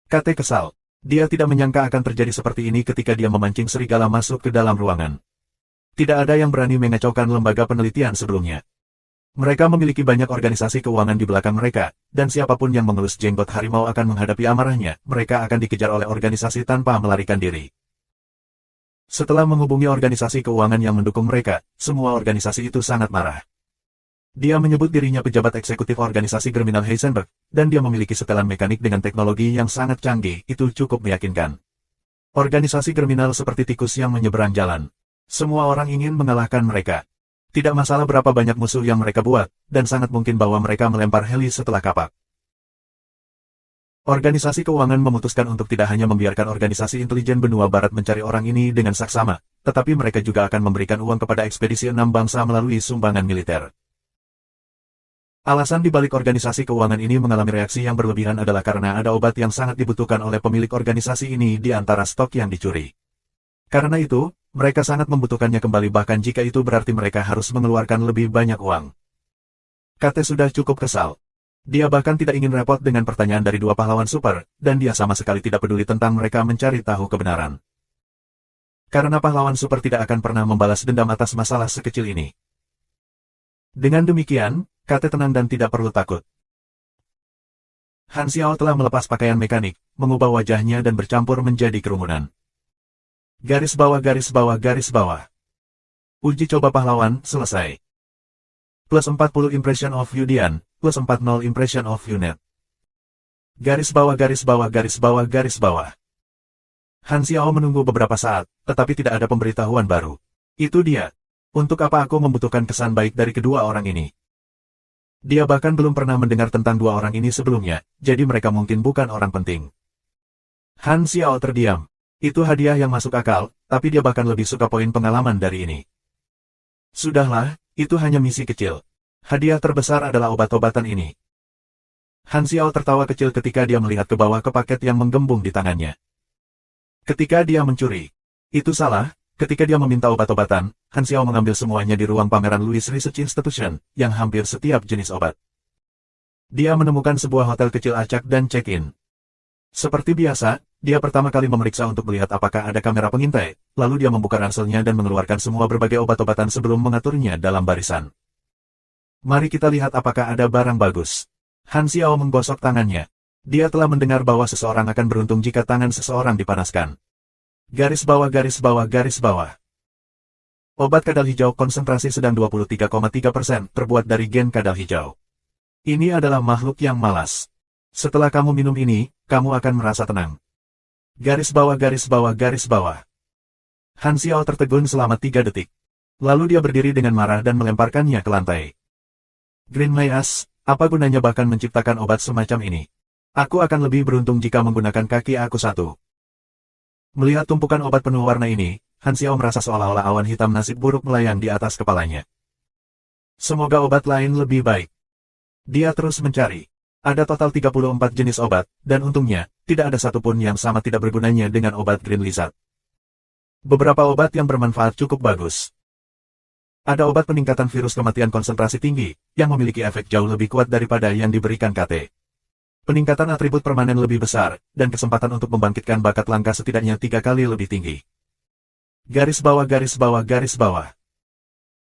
KT kesal. Dia tidak menyangka akan terjadi seperti ini ketika dia memancing serigala masuk ke dalam ruangan. Tidak ada yang berani mengacaukan lembaga penelitian sebelumnya. Mereka memiliki banyak organisasi keuangan di belakang mereka, dan siapapun yang mengelus jenggot harimau akan menghadapi amarahnya, mereka akan dikejar oleh organisasi tanpa melarikan diri. Setelah menghubungi organisasi keuangan yang mendukung mereka, semua organisasi itu sangat marah. Dia menyebut dirinya pejabat eksekutif organisasi kriminal Heisenberg, dan dia memiliki setelan mekanik dengan teknologi yang sangat canggih, itu cukup meyakinkan. Organisasi kriminal seperti tikus yang menyeberang jalan. Semua orang ingin mengalahkan mereka. Tidak masalah berapa banyak musuh yang mereka buat, dan sangat mungkin bahwa mereka melempar heli setelah kapak. Organisasi keuangan memutuskan untuk tidak hanya membiarkan organisasi intelijen benua barat mencari orang ini dengan saksama, tetapi mereka juga akan memberikan uang kepada ekspedisi 6 bangsa melalui sumbangan militer. Alasan dibalik organisasi keuangan ini mengalami reaksi yang berlebihan adalah karena ada obat yang sangat dibutuhkan oleh pemilik organisasi ini di antara stok yang dicuri. Karena itu, mereka sangat membutuhkannya kembali bahkan jika itu berarti mereka harus mengeluarkan lebih banyak uang. Kate sudah cukup kesal. Dia bahkan tidak ingin repot dengan pertanyaan dari dua pahlawan super, dan dia sama sekali tidak peduli tentang mereka mencari tahu kebenaran. Karena pahlawan super tidak akan pernah membalas dendam atas masalah sekecil ini. Dengan demikian, Kate tenang dan tidak perlu takut. Han Xiao telah melepas pakaian mekanik, mengubah wajahnya dan bercampur menjadi kerumunan. Garis bawah garis bawah garis bawah. Uji coba pahlawan, selesai. Plus 40 impression of Yudian, plus 40 impression of Yunet. Garis bawah garis bawah garis bawah garis bawah. Han Xiao menunggu beberapa saat, tetapi tidak ada pemberitahuan baru. Itu dia. Untuk apa aku membutuhkan kesan baik dari kedua orang ini? Dia bahkan belum pernah mendengar tentang dua orang ini sebelumnya, jadi mereka mungkin bukan orang penting. Han Xiao terdiam. Itu hadiah yang masuk akal, tapi dia bahkan lebih suka poin pengalaman dari ini. Sudahlah, itu hanya misi kecil. Hadiah terbesar adalah obat-obatan ini. Han Xiao tertawa kecil ketika dia melihat ke bawah ke paket yang menggembung di tangannya. Ketika dia mencuri. Itu salah. Ketika dia meminta obat-obatan, Han Xiao mengambil semuanya di ruang pameran Louis Research Institution, yang hampir setiap jenis obat. Dia menemukan sebuah hotel kecil acak dan check-in. Seperti biasa, dia pertama kali memeriksa untuk melihat apakah ada kamera pengintai, lalu dia membuka ranselnya dan mengeluarkan semua berbagai obat-obatan sebelum mengaturnya dalam barisan. Mari kita lihat apakah ada barang bagus. Han Xiao menggosok tangannya. Dia telah mendengar bahwa seseorang akan beruntung jika tangan seseorang dipanaskan. Garis bawah garis bawah garis bawah. Obat kadal hijau konsentrasi sedang 23,3% terbuat dari gen kadal hijau. Ini adalah makhluk yang malas. Setelah kamu minum ini, kamu akan merasa tenang. Garis bawah garis bawah garis bawah. Han Xiao tertegun selama 3 detik. Lalu dia berdiri dengan marah dan melemparkannya ke lantai. Green Mayas, apa gunanya bahkan menciptakan obat semacam ini? Aku akan lebih beruntung jika menggunakan kaki aku satu. Melihat tumpukan obat penuh warna ini, Han Xiao merasa seolah-olah awan hitam nasib buruk melayang di atas kepalanya. Semoga obat lain lebih baik. Dia terus mencari. Ada total 34 jenis obat, dan untungnya, tidak ada satupun yang sama tidak bergunanya dengan obat Green Lizard. Beberapa obat yang bermanfaat cukup bagus. Ada obat peningkatan virus kematian konsentrasi tinggi, yang memiliki efek jauh lebih kuat daripada yang diberikan KT. Peningkatan atribut permanen lebih besar, dan kesempatan untuk membangkitkan bakat langka setidaknya 3 kali lebih tinggi. Garis bawah garis bawah garis bawah.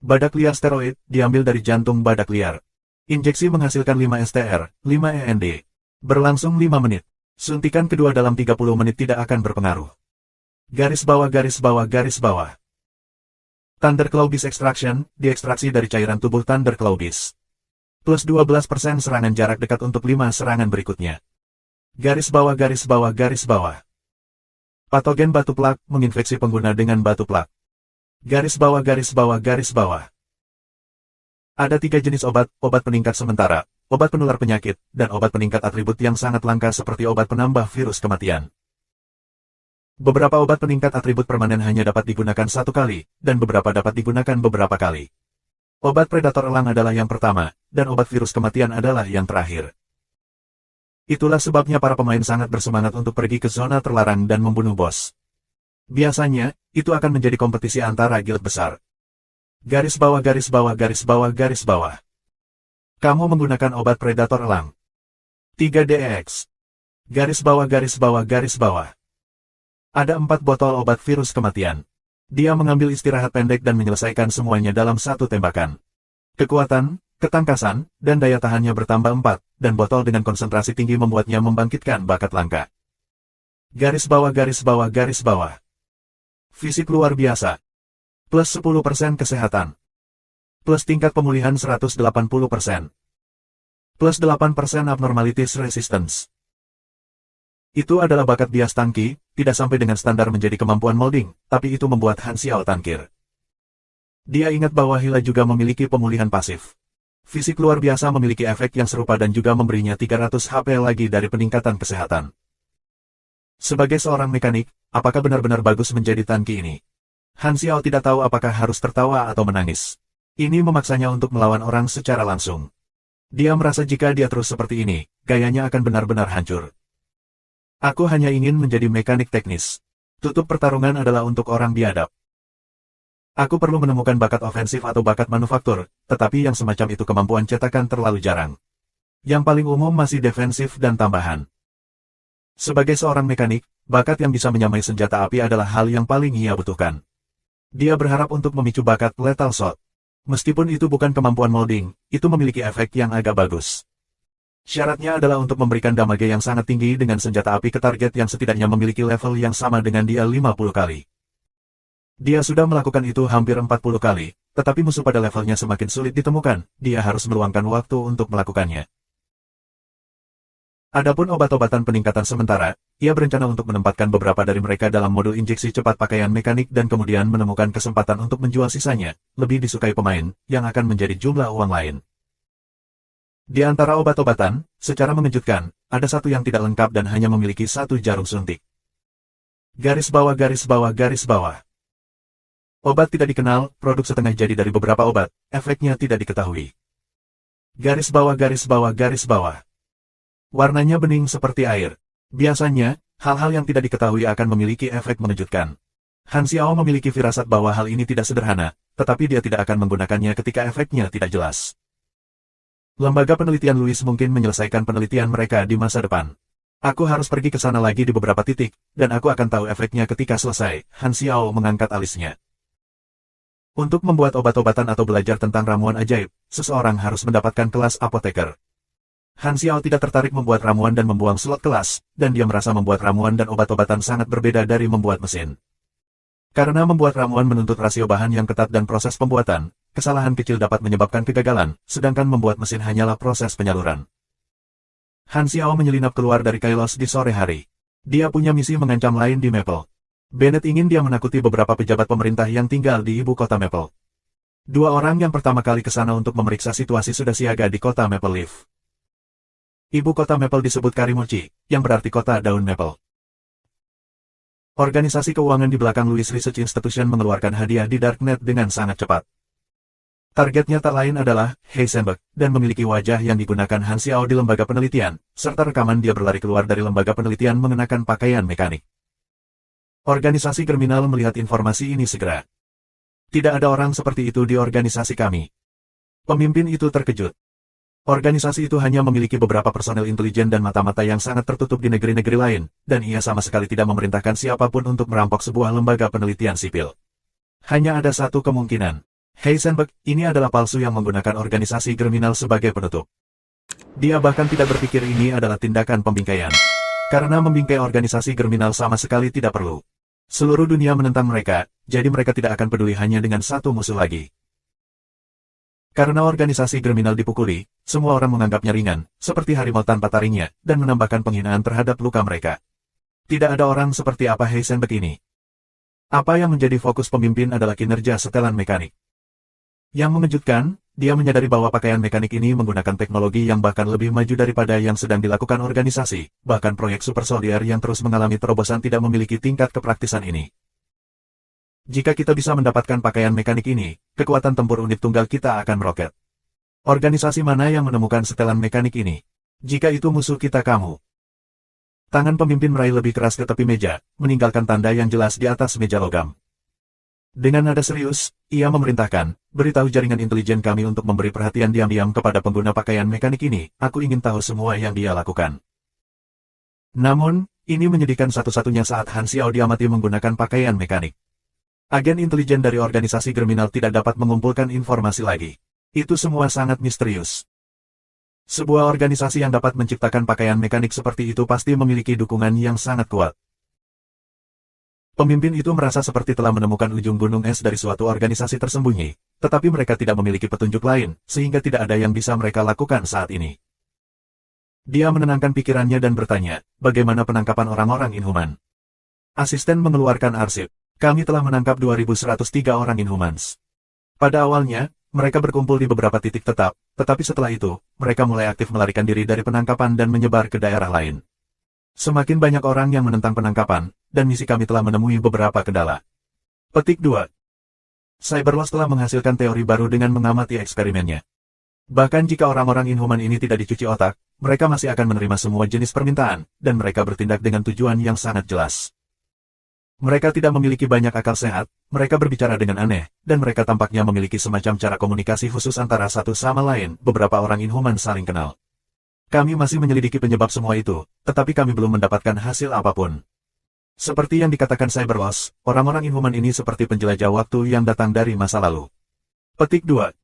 Badak liar steroid, diambil dari jantung badak liar. Injeksi menghasilkan 5 STR, 5 END. Berlangsung 5 menit. Suntikan kedua dalam 30 menit tidak akan berpengaruh. Garis bawah garis bawah garis bawah. Thunder Claw Beast Extraction, diekstraksi dari cairan tubuh Thunder Claw Beast. Plus 12% serangan jarak dekat untuk 5 serangan berikutnya. Garis bawah garis bawah garis bawah. Patogen batu plak, menginfeksi pengguna dengan batu plak. Garis bawah garis bawah garis bawah. Ada 3 jenis obat, obat peningkat sementara, obat penular penyakit, dan obat peningkat atribut yang sangat langka seperti obat penambah virus kematian. Beberapa obat peningkat atribut permanen hanya dapat digunakan 1 kali, dan beberapa dapat digunakan beberapa kali. Obat predator elang adalah yang pertama, dan obat virus kematian adalah yang terakhir. Itulah sebabnya para pemain sangat bersemangat untuk pergi ke zona terlarang dan membunuh bos. Biasanya, itu akan menjadi kompetisi antara guild besar. Garis bawah garis bawah garis bawah garis bawah. Kamu menggunakan obat predator elang. 3DX. Garis bawah garis bawah garis bawah. Ada 4 botol obat virus kematian. Dia mengambil istirahat pendek dan menyelesaikan semuanya dalam 1 tembakan. Kekuatan, ketangkasan, dan daya tahannya bertambah 4, dan botol dengan konsentrasi tinggi membuatnya membangkitkan bakat langka. Garis bawah garis bawah garis bawah. Fisik luar biasa. Plus 10% kesehatan. Plus tingkat pemulihan 180%. Plus 8% abnormalities resistance. Itu adalah bakat bias tangki, tidak sampai dengan standar menjadi kemampuan molding, tapi itu membuat Han Xiao tangkir. Dia ingat bahwa Hila juga memiliki pemulihan pasif. Fisik luar biasa memiliki efek yang serupa dan juga memberinya 300 HP lagi dari peningkatan kesehatan. Sebagai seorang mekanik, apakah benar-benar bagus menjadi tangki ini? Han Xiao tidak tahu apakah harus tertawa atau menangis. Ini memaksanya untuk melawan orang secara langsung. Dia merasa jika dia terus seperti ini, gayanya akan benar-benar hancur. Aku hanya ingin menjadi mekanik teknis. Tutup pertarungan adalah untuk orang biadab. Aku perlu menemukan bakat ofensif atau bakat manufaktur, tetapi yang semacam itu kemampuan cetakan terlalu jarang. Yang paling umum masih defensif dan tambahan. Sebagai seorang mekanik, bakat yang bisa menyamai senjata api adalah hal yang paling ia butuhkan. Dia berharap untuk memicu bakat lethal shot. Meskipun itu bukan kemampuan molding, itu memiliki efek yang agak bagus. Syaratnya adalah untuk memberikan damage yang sangat tinggi dengan senjata api ke target yang setidaknya memiliki level yang sama dengan dia 50 kali. Dia sudah melakukan itu hampir 40 kali, tetapi musuh pada levelnya semakin sulit ditemukan, dia harus meluangkan waktu untuk melakukannya. Adapun obat-obatan peningkatan sementara, ia berencana untuk menempatkan beberapa dari mereka dalam modul injeksi cepat pakaian mekanik dan kemudian menemukan kesempatan untuk menjual sisanya, lebih disukai pemain, yang akan menjadi jumlah uang lain. Di antara obat-obatan, secara mengejutkan, ada satu yang tidak lengkap dan hanya memiliki satu jarum suntik. Garis bawah garis bawah garis bawah. Obat tidak dikenal, produk setengah jadi dari beberapa obat, efeknya tidak diketahui. Garis bawah garis bawah garis bawah. Warnanya bening seperti air. Biasanya, hal-hal yang tidak diketahui akan memiliki efek mengejutkan. Han Xiao memiliki firasat bahwa hal ini tidak sederhana, tetapi dia tidak akan menggunakannya ketika efeknya tidak jelas. Lembaga penelitian Louis mungkin menyelesaikan penelitian mereka di masa depan. Aku harus pergi ke sana lagi di beberapa titik, dan aku akan tahu efeknya ketika selesai. Han Xiao mengangkat alisnya. Untuk membuat obat-obatan atau belajar tentang ramuan ajaib, seseorang harus mendapatkan kelas apoteker. Han Xiao tidak tertarik membuat ramuan dan membuang slot kelas, dan dia merasa membuat ramuan dan obat-obatan sangat berbeda dari membuat mesin. Karena membuat ramuan menuntut rasio bahan yang ketat dan proses pembuatan, kesalahan kecil dapat menyebabkan kegagalan, sedangkan membuat mesin hanyalah proses penyaluran. Han Xiao menyelinap keluar dari Kailos di sore hari. Dia punya misi mengancam lain di Maple. Bennett ingin dia menakuti beberapa pejabat pemerintah yang tinggal di ibu kota Maple. Dua orang yang pertama kali ke sana untuk memeriksa situasi sudah siaga di kota Maple Leaf. Ibu kota Maple disebut Karimuchi, yang berarti kota daun Maple. Organisasi keuangan di belakang Louis Research Institution mengeluarkan hadiah di Darknet dengan sangat cepat. Targetnya tak lain adalah Heisenberg, dan memiliki wajah yang digunakan Han Xiao di lembaga penelitian, serta rekaman dia berlari keluar dari lembaga penelitian mengenakan pakaian mekanik. Organisasi kriminal melihat informasi ini segera. Tidak ada orang seperti itu di organisasi kami. Pemimpin itu terkejut. Organisasi itu hanya memiliki beberapa personel intelijen dan mata-mata yang sangat tertutup di negeri-negeri lain, dan ia sama sekali tidak memerintahkan siapapun untuk merampok sebuah lembaga penelitian sipil. Hanya ada satu kemungkinan. Heisenberg, ini adalah palsu yang menggunakan organisasi kriminal sebagai penutup. Dia bahkan tidak berpikir ini adalah tindakan pembingkaian. Karena membingkai organisasi kriminal sama sekali tidak perlu. Seluruh dunia menentang mereka, jadi mereka tidak akan peduli hanya dengan satu musuh lagi. Karena organisasi kriminal dipukuli, semua orang menganggapnya ringan, seperti harimau tanpa taringnya, dan menambahkan penghinaan terhadap luka mereka. Tidak ada orang seperti apa Heisenberg ini. Apa yang menjadi fokus pemimpin adalah kinerja setelan mekanik. Yang mengejutkan, dia menyadari bahwa pakaian mekanik ini menggunakan teknologi yang bahkan lebih maju daripada yang sedang dilakukan organisasi, bahkan proyek Super Soldier yang terus mengalami terobosan tidak memiliki tingkat kepraktisan ini. Jika kita bisa mendapatkan pakaian mekanik ini, kekuatan tempur unit tunggal kita akan meroket. Organisasi mana yang menemukan setelan mekanik ini? Jika itu musuh kita kamu. Tangan pemimpin meraih lebih keras ke tepi meja, meninggalkan tanda yang jelas di atas meja logam. Dengan nada serius, ia memerintahkan, beritahu jaringan intelijen kami untuk memberi perhatian diam-diam kepada pengguna pakaian mekanik ini, aku ingin tahu semua yang dia lakukan. Namun, ini menyedihkan satu-satunya saat Han Xiao diamati menggunakan pakaian mekanik. Agen intelijen dari organisasi kriminal tidak dapat mengumpulkan informasi lagi. Itu semua sangat misterius. Sebuah organisasi yang dapat menciptakan pakaian mekanik seperti itu pasti memiliki dukungan yang sangat kuat. Pemimpin itu merasa seperti telah menemukan ujung gunung es dari suatu organisasi tersembunyi, tetapi mereka tidak memiliki petunjuk lain, sehingga tidak ada yang bisa mereka lakukan saat ini. Dia menenangkan pikirannya dan bertanya, bagaimana penangkapan orang-orang Inhuman? Asisten mengeluarkan arsip. Kami telah menangkap 2103 orang Inhumans. Pada awalnya, mereka berkumpul di beberapa titik tetap, tetapi setelah itu, mereka mulai aktif melarikan diri dari penangkapan dan menyebar ke daerah lain. Semakin banyak orang yang menentang penangkapan, dan misi kami telah menemui beberapa kendala. Petik 2. Cyberloss telah menghasilkan teori baru dengan mengamati eksperimennya. Bahkan jika orang-orang Inhuman ini tidak dicuci otak, mereka masih akan menerima semua jenis permintaan, dan mereka bertindak dengan tujuan yang sangat jelas. Mereka tidak memiliki banyak akal sehat, mereka berbicara dengan aneh, dan mereka tampaknya memiliki semacam cara komunikasi khusus antara satu sama lain. Beberapa orang Inhuman saling kenal. Kami masih menyelidiki penyebab semua itu, tetapi kami belum mendapatkan hasil apapun. Seperti yang dikatakan Cyberloss, orang-orang Inhuman ini seperti penjelajah waktu yang datang dari masa lalu. Petik 2.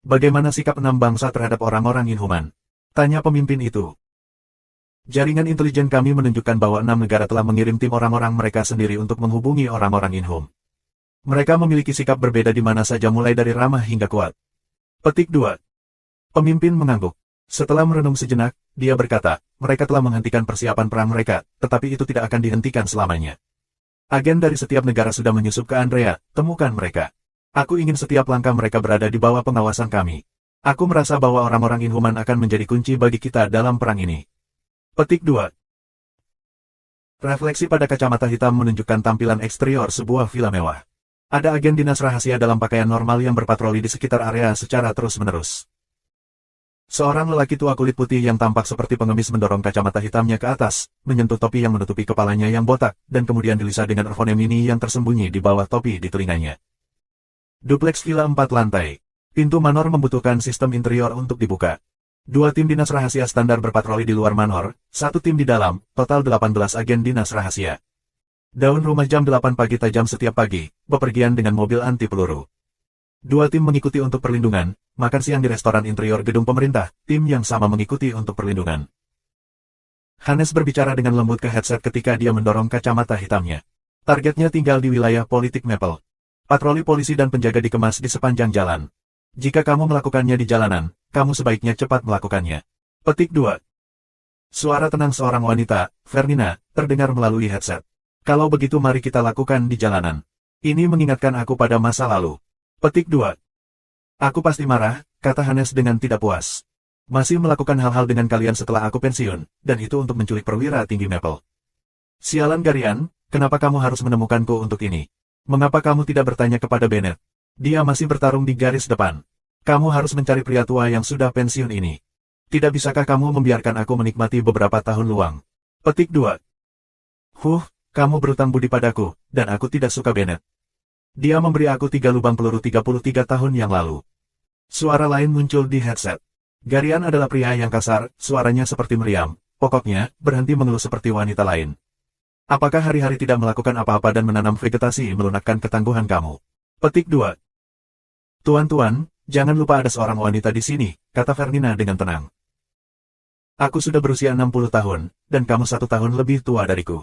Bagaimana sikap 6 bangsa terhadap orang-orang Inhuman? Tanya pemimpin itu. Jaringan intelijen kami menunjukkan bahwa 6 negara telah mengirim tim orang-orang mereka sendiri untuk menghubungi orang-orang Inhum. Mereka memiliki sikap berbeda di mana saja mulai dari ramah hingga kuat. Petik 2. Pemimpin mengangguk. Setelah merenung sejenak, dia berkata, mereka telah menghentikan persiapan perang mereka, tetapi itu tidak akan dihentikan selamanya. Agen dari setiap negara sudah menyusup ke Andrea, temukan mereka. Aku ingin setiap langkah mereka berada di bawah pengawasan kami. Aku merasa bahwa orang-orang Inhuman akan menjadi kunci bagi kita dalam perang ini. Petik 2. Refleksi pada kacamata hitam menunjukkan tampilan eksterior sebuah villa mewah. Ada agen dinas rahasia dalam pakaian normal yang berpatroli di sekitar area secara terus-menerus. Seorang lelaki tua kulit putih yang tampak seperti pengemis mendorong kacamata hitamnya ke atas, menyentuh topi yang menutupi kepalanya yang botak, dan kemudian dilisah dengan earphone mini yang tersembunyi di bawah topi di telinganya. Dupleks villa 4 lantai. Pintu manor membutuhkan sistem interior untuk dibuka. 2 tim dinas rahasia standar berpatroli di luar manor, 1 tim di dalam, total 18 agen dinas rahasia. Daun rumah jam 8 pagi tajam setiap pagi, bepergian dengan mobil anti peluru. 2 tim mengikuti untuk perlindungan, makan siang di restoran interior gedung pemerintah, tim yang sama mengikuti untuk perlindungan. Hannes berbicara dengan lembut ke headset ketika dia mendorong kacamata hitamnya. Targetnya tinggal di wilayah politik Maple. Patroli polisi dan penjaga dikemas di sepanjang jalan. Jika kamu melakukannya di jalanan, kamu sebaiknya cepat melakukannya. Petik 2. Suara tenang seorang wanita, Fernina, terdengar melalui headset. Kalau begitu mari kita lakukan di jalanan. Ini mengingatkan aku pada masa lalu. Petik 2. Aku pasti marah, kata Hannes dengan tidak puas. Masih melakukan hal-hal dengan kalian setelah aku pensiun, dan itu untuk menculik perwira tinggi Maple. Sialan Garian, kenapa kamu harus menemukanku untuk ini? Mengapa kamu tidak bertanya kepada Bennett? Dia masih bertarung di garis depan. Kamu harus mencari pria tua yang sudah pensiun ini. Tidak bisakah kamu membiarkan aku menikmati beberapa tahun luang? Petik 2. Kamu berutang budi padaku, dan aku tidak suka Bennett. Dia memberi aku 3 lubang peluru 33 tahun yang lalu. Suara lain muncul di headset. Garian adalah pria yang kasar, suaranya seperti meriam. Pokoknya, berhenti mengeluh seperti wanita lain. Apakah hari-hari tidak melakukan apa-apa dan menanam vegetasi melunakkan ketangguhan kamu? Petik 2. Tuan-tuan, jangan lupa ada seorang wanita di sini, kata Fernina dengan tenang. Aku sudah berusia 60 tahun, dan kamu 1 tahun lebih tua dariku.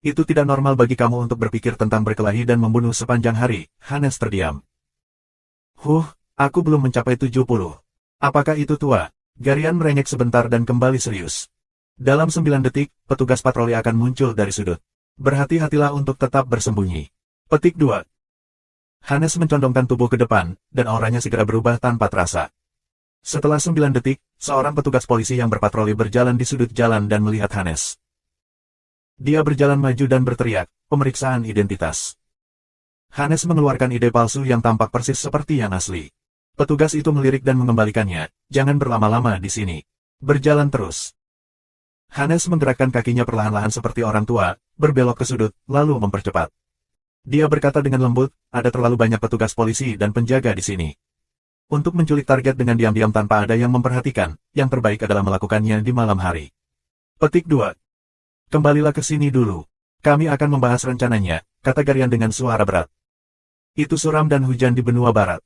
Itu tidak normal bagi kamu untuk berpikir tentang berkelahi dan membunuh sepanjang hari. Hannes terdiam. Aku belum mencapai 70. Apakah itu tua? Garian merengek sebentar dan kembali serius. Dalam 9 detik, petugas patroli akan muncul dari sudut. Berhati-hatilah untuk tetap bersembunyi. Petik 2. Hannes mencondongkan tubuh ke depan, dan auranya segera berubah tanpa terasa. Setelah 9 detik, seorang petugas polisi yang berpatroli berjalan di sudut jalan dan melihat Hannes. Dia berjalan maju dan berteriak, pemeriksaan identitas. Hannes mengeluarkan ide palsu yang tampak persis seperti yang asli. Petugas itu melirik dan mengembalikannya, jangan berlama-lama di sini. Berjalan terus. Hannes menggerakkan kakinya perlahan-lahan seperti orang tua, berbelok ke sudut, lalu mempercepat. Dia berkata dengan lembut, ada terlalu banyak petugas polisi dan penjaga di sini. Untuk menculik target dengan diam-diam tanpa ada yang memperhatikan, yang terbaik adalah melakukannya di malam hari. Petik 2. Kembalilah ke sini dulu. Kami akan membahas rencananya, kata Garian dengan suara berat. Itu suram dan hujan di benua barat.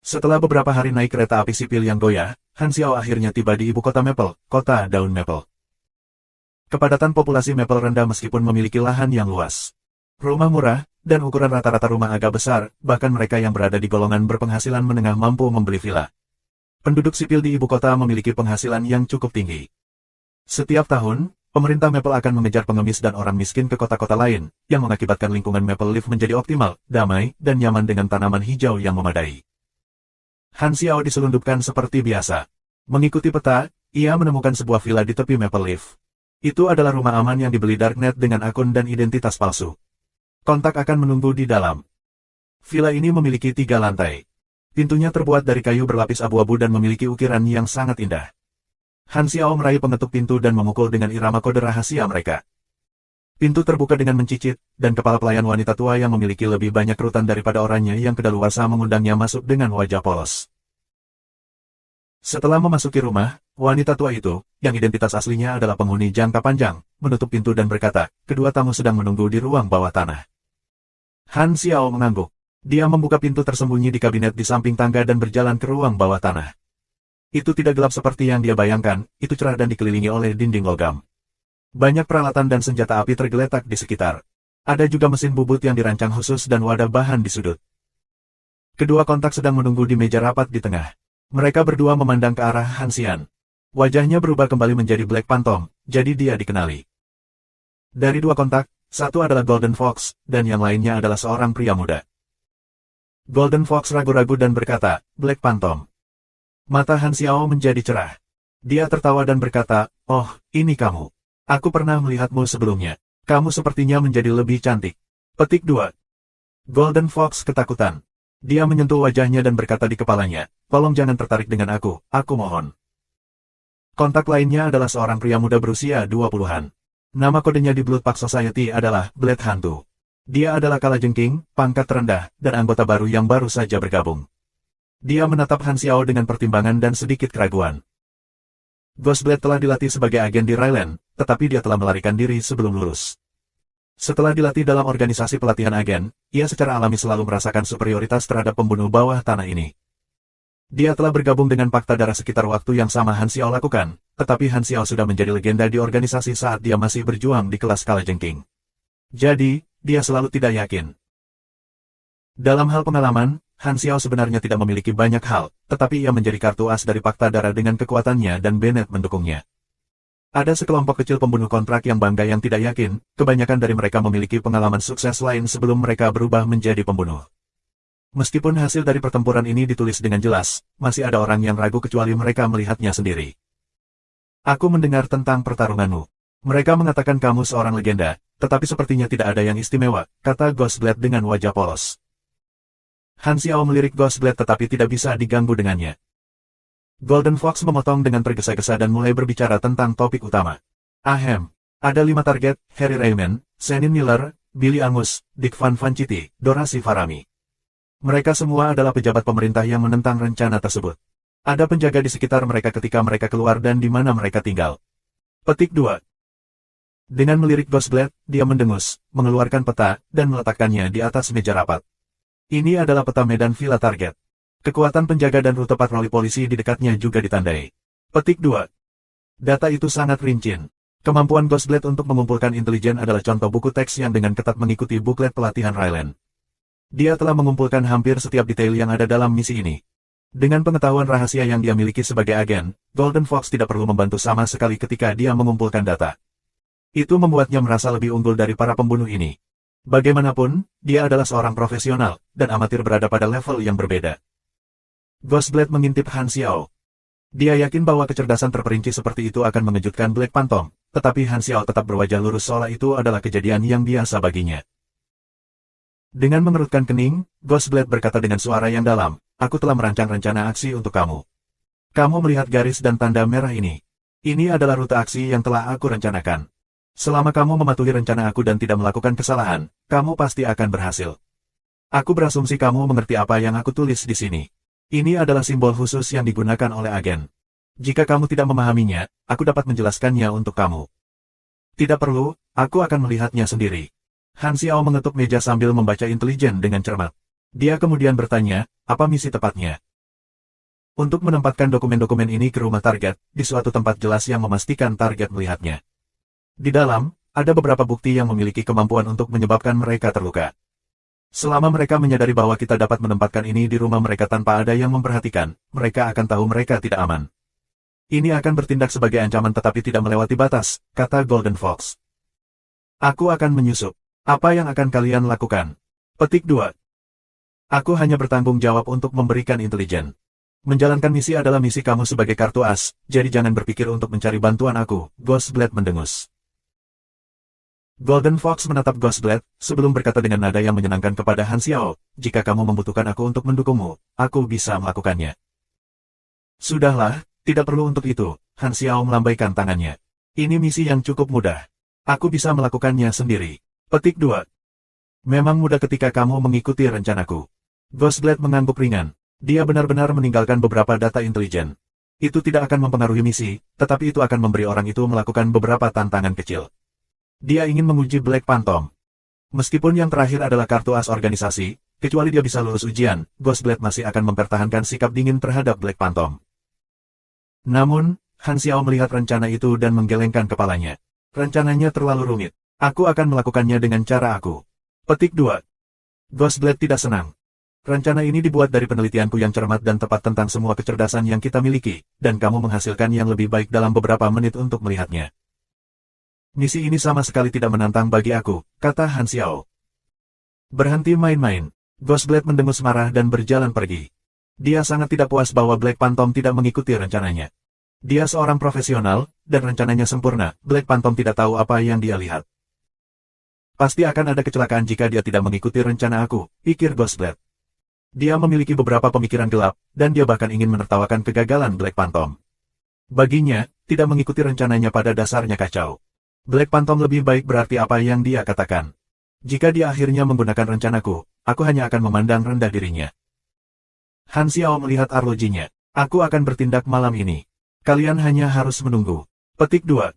Setelah beberapa hari naik kereta api sipil yang goyah, Han Xiao akhirnya tiba di ibu kota Maple, kota daun Maple. Kepadatan populasi Maple rendah meskipun memiliki lahan yang luas. Rumah murah, dan ukuran rata-rata rumah agak besar, bahkan mereka yang berada di golongan berpenghasilan menengah mampu membeli villa. Penduduk sipil di ibu kota memiliki penghasilan yang cukup tinggi. Setiap tahun, pemerintah Maple akan mengejar pengemis dan orang miskin ke kota-kota lain, yang mengakibatkan lingkungan Maple Leaf menjadi optimal, damai, dan nyaman dengan tanaman hijau yang memadai. Han Xiao diselundupkan seperti biasa. Mengikuti peta, ia menemukan sebuah villa di tepi Maple Leaf. Itu adalah rumah aman yang dibeli Darknet dengan akun dan identitas palsu. Kontak akan menunggu di dalam. Villa ini memiliki 3 lantai. Pintunya terbuat dari kayu berlapis abu-abu dan memiliki ukiran yang sangat indah. Han Xiao meraih pengetuk pintu dan memukul dengan irama kode rahasia mereka. Pintu terbuka dengan mencicit, dan kepala pelayan wanita tua yang memiliki lebih banyak rutan daripada orangnya yang kedaluarsa mengundangnya masuk dengan wajah polos. Setelah memasuki rumah, wanita tua itu, yang identitas aslinya adalah penghuni jangka panjang, menutup pintu dan berkata, kedua tamu sedang menunggu di ruang bawah tanah. Han Xiao mengangguk. Dia membuka pintu tersembunyi di kabinet di samping tangga dan berjalan ke ruang bawah tanah. Itu tidak gelap seperti yang dia bayangkan, itu cerah dan dikelilingi oleh dinding logam. Banyak peralatan dan senjata api tergeletak di sekitar. Ada juga mesin bubut yang dirancang khusus dan wadah bahan di sudut. Kedua kontak sedang menunggu di meja rapat di tengah. Mereka berdua memandang ke arah Han Xian. Wajahnya berubah kembali menjadi Black Phantom, jadi dia dikenali. Dari dua kontak, satu adalah Golden Fox, dan yang lainnya adalah seorang pria muda. Golden Fox ragu-ragu dan berkata, Black Phantom. Mata Han Xiao menjadi cerah. Dia tertawa dan berkata, oh, ini kamu. Aku pernah melihatmu sebelumnya. Kamu sepertinya menjadi lebih cantik. Petik 2. Golden Fox ketakutan. Dia menyentuh wajahnya dan berkata di kepalanya, tolong jangan tertarik dengan aku mohon. Kontak lainnya adalah seorang pria muda berusia 20-an. Nama kodenya di Blood Pact Society adalah Blade Hantu. Dia adalah kalajengking, pangkat rendah, dan anggota baru yang baru saja bergabung. Dia menatap Han Xiao dengan pertimbangan dan sedikit keraguan. Ghostblade telah dilatih sebagai agen di Ryland, tetapi dia telah melarikan diri sebelum lulus. Setelah dilatih dalam organisasi pelatihan agen, ia secara alami selalu merasakan superioritas terhadap pembunuh bawah tanah ini. Dia telah bergabung dengan Pakta Darah sekitar waktu yang sama Han Xiao lakukan, tetapi Han Xiao sudah menjadi legenda di organisasi saat dia masih berjuang di kelas kalajengking. Jadi, dia selalu tidak yakin. Dalam hal pengalaman, Han Xiao sebenarnya tidak memiliki banyak hal, tetapi ia menjadi kartu as dari Pakta Darah dengan kekuatannya dan Bennett mendukungnya. Ada sekelompok kecil pembunuh kontrak yang bangga yang tidak yakin, kebanyakan dari mereka memiliki pengalaman sukses lain sebelum mereka berubah menjadi pembunuh. Meskipun hasil dari pertempuran ini ditulis dengan jelas, masih ada orang yang ragu kecuali mereka melihatnya sendiri. Aku mendengar tentang pertarunganmu. Mereka mengatakan kamu seorang legenda, tetapi sepertinya tidak ada yang istimewa, kata Ghostblade dengan wajah polos. Han Xiao melirik Ghostblade tetapi tidak bisa diganggu dengannya. Golden Fox memotong dengan tergesa-gesa dan mulai berbicara tentang topik utama. Ahem. Ada 5 target, Harry Raymond, Senin Miller, Billy Angus, Dick Van Vanciti, Dorasi Farami. Mereka semua adalah pejabat pemerintah yang menentang rencana tersebut. Ada penjaga di sekitar mereka ketika mereka keluar dan di mana mereka tinggal. Petik 2. Dengan melirik Ghostblade, dia mendengus, mengeluarkan peta, dan meletakkannya di atas meja rapat. Ini adalah peta medan villa target. Kekuatan penjaga dan rute patroli polisi di dekatnya juga ditandai. Petik 2. Data itu sangat rinci. Kemampuan Ghostblade untuk mengumpulkan intelijen adalah contoh buku teks yang dengan ketat mengikuti buklet pelatihan Ryland. Dia telah mengumpulkan hampir setiap detail yang ada dalam misi ini. Dengan pengetahuan rahasia yang dia miliki sebagai agen, Golden Fox tidak perlu membantu sama sekali ketika dia mengumpulkan data. Itu membuatnya merasa lebih unggul dari para pembunuh ini. Bagaimanapun, dia adalah seorang profesional, dan amatir berada pada level yang berbeda. Ghostblade mengintip Han Xiao. Dia yakin bahwa kecerdasan terperinci seperti itu akan mengejutkan Black Phantom, tetapi Han Xiao tetap berwajah lurus seolah itu adalah kejadian yang biasa baginya. Dengan mengerutkan kening, Ghostblade berkata dengan suara yang dalam, aku telah merancang rencana aksi untuk kamu. Kamu melihat garis dan tanda merah ini. Ini adalah rute aksi yang telah aku rencanakan. Selama kamu mematuhi rencana aku dan tidak melakukan kesalahan, kamu pasti akan berhasil. Aku berasumsi kamu mengerti apa yang aku tulis di sini. Ini adalah simbol khusus yang digunakan oleh agen. Jika kamu tidak memahaminya, aku dapat menjelaskannya untuk kamu. Tidak perlu, aku akan melihatnya sendiri. Han Xiao mengetuk meja sambil membaca intelijen dengan cermat. Dia kemudian bertanya, apa misi tepatnya? Untuk menempatkan dokumen-dokumen ini ke rumah target, di suatu tempat jelas yang memastikan target melihatnya. Di dalam, ada beberapa bukti yang memiliki kemampuan untuk menyebabkan mereka terluka. Selama mereka menyadari bahwa kita dapat menempatkan ini di rumah mereka tanpa ada yang memperhatikan, mereka akan tahu mereka tidak aman. Ini akan bertindak sebagai ancaman tetapi tidak melewati batas, kata Golden Fox. Aku akan menyusup. Apa yang akan kalian lakukan? Petik 2. Aku hanya bertanggung jawab untuk memberikan intelijen. Menjalankan misi adalah misi kamu sebagai kartu as, jadi jangan berpikir untuk mencari bantuan aku, Ghostblade mendengus. Golden Fox menatap Ghostblade, sebelum berkata dengan nada yang menyenangkan kepada Han Xiao, jika kamu membutuhkan aku untuk mendukungmu, aku bisa melakukannya. Sudahlah, tidak perlu untuk itu, Han Xiao melambaikan tangannya. Ini misi yang cukup mudah. Aku bisa melakukannya sendiri. Petik 2. Memang mudah ketika kamu mengikuti rencanaku. Ghostblade mengangguk ringan. Dia benar-benar meninggalkan beberapa data intelijen. Itu tidak akan mempengaruhi misi, tetapi itu akan memberi orang itu melakukan beberapa tantangan kecil. Dia ingin menguji Black Phantom. Meskipun yang terakhir adalah kartu as organisasi, kecuali dia bisa lulus ujian, Ghostblade masih akan mempertahankan sikap dingin terhadap Black Phantom. Namun, Han Xiao melihat rencana itu dan menggelengkan kepalanya. Rencananya terlalu rumit. Aku akan melakukannya dengan cara aku. Petik 2. Ghostblade tidak senang. Rencana ini dibuat dari penelitianku yang cermat dan tepat tentang semua kecerdasan yang kita miliki, dan kamu menghasilkan yang lebih baik dalam beberapa menit untuk melihatnya. Misi ini sama sekali tidak menantang bagi aku, kata Han Xiao. Berhenti main-main. Ghostblade mendengus marah dan berjalan pergi. Dia sangat tidak puas bahwa Black Phantom tidak mengikuti rencananya. Dia seorang profesional, dan rencananya sempurna. Black Phantom tidak tahu apa yang dia lihat. Pasti akan ada kecelakaan jika dia tidak mengikuti rencana aku, pikir Ghostblade. Dia memiliki beberapa pemikiran gelap, dan dia bahkan ingin menertawakan kegagalan Black Phantom. Baginya, tidak mengikuti rencananya pada dasarnya kacau. Black Phantom lebih baik berarti apa yang dia katakan. Jika dia akhirnya menggunakan rencanaku, aku hanya akan memandang rendah dirinya. Han Xiao melihat arlojinya. Aku akan bertindak malam ini. Kalian hanya harus menunggu. Petik 2.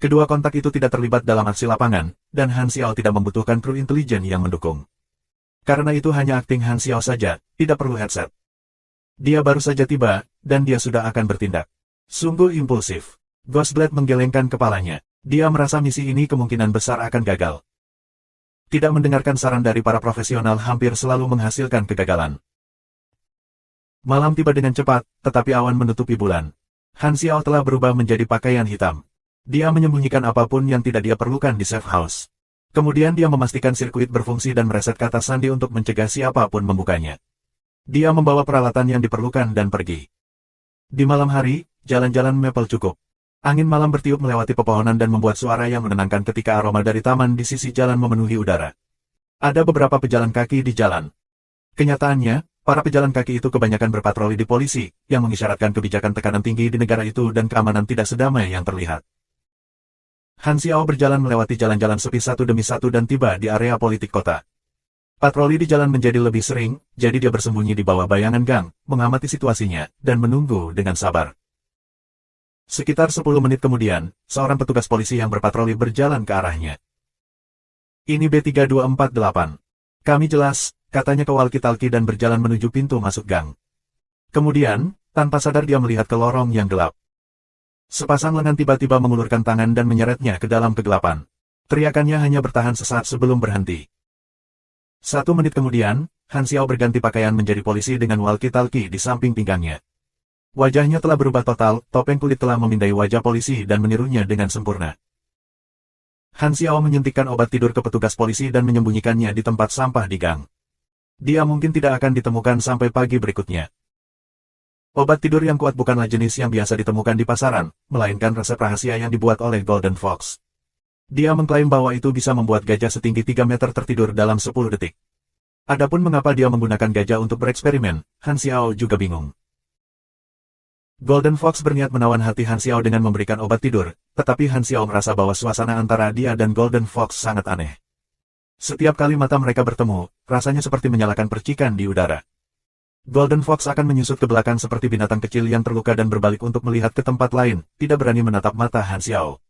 Kedua kontak itu tidak terlibat dalam aksi lapangan, dan Han Xiao tidak membutuhkan kru intelijen yang mendukung. Karena itu hanya akting Han Xiao saja, tidak perlu headset. Dia baru saja tiba, dan dia sudah akan bertindak. Sungguh impulsif. Ghostblade menggelengkan kepalanya. Dia merasa misi ini kemungkinan besar akan gagal. Tidak mendengarkan saran dari para profesional hampir selalu menghasilkan kegagalan. Malam tiba dengan cepat, tetapi awan menutupi bulan. Han Xiao telah berubah menjadi pakaian hitam. Dia menyembunyikan apapun yang tidak dia perlukan di safe house. Kemudian dia memastikan sirkuit berfungsi dan mereset kata sandi untuk mencegah siapapun membukanya. Dia membawa peralatan yang diperlukan dan pergi. Di malam hari, jalan-jalan Maple cukup. Angin malam bertiup melewati pepohonan dan membuat suara yang menenangkan ketika aroma dari taman di sisi jalan memenuhi udara. Ada beberapa pejalan kaki di jalan. Kenyataannya, para pejalan kaki itu kebanyakan berpatroli di polisi, yang mengisyaratkan kebijakan tekanan tinggi di negara itu dan keamanan tidak sedamai yang terlihat. Han Xiao berjalan melewati jalan-jalan sepi satu demi satu dan tiba di area politik kota. Patroli di jalan menjadi lebih sering, jadi dia bersembunyi di bawah bayangan gang, mengamati situasinya, dan menunggu dengan sabar. Sekitar 10 menit kemudian, seorang petugas polisi yang berpatroli berjalan ke arahnya. Ini B3248. Kami jelas, katanya ke walkie-talkie dan berjalan menuju pintu masuk gang. Kemudian, tanpa sadar dia melihat ke lorong yang gelap. Sepasang lengan tiba-tiba mengulurkan tangan dan menyeretnya ke dalam kegelapan. Teriakannya hanya bertahan sesaat sebelum berhenti. 1 menit kemudian, Han Xiao berganti pakaian menjadi polisi dengan walkie-talkie di samping pinggangnya. Wajahnya telah berubah total, topeng kulit telah memindai wajah polisi dan menirunya dengan sempurna. Han Xiao menyuntikkan obat tidur ke petugas polisi dan menyembunyikannya di tempat sampah di gang. Dia mungkin tidak akan ditemukan sampai pagi berikutnya. Obat tidur yang kuat bukanlah jenis yang biasa ditemukan di pasaran, melainkan resep rahasia yang dibuat oleh Golden Fox. Dia mengklaim bahwa itu bisa membuat gajah setinggi 3 meter tertidur dalam 10 detik. Adapun mengapa dia menggunakan gajah untuk bereksperimen, Han Xiao juga bingung. Golden Fox berniat menawan hati Han Xiao dengan memberikan obat tidur, tetapi Han Xiao merasa bahwa suasana antara dia dan Golden Fox sangat aneh. Setiap kali mata mereka bertemu, rasanya seperti menyalakan percikan di udara. Golden Fox akan menyusut ke belakang seperti binatang kecil yang terluka dan berbalik untuk melihat ke tempat lain, tidak berani menatap mata Han Xiao.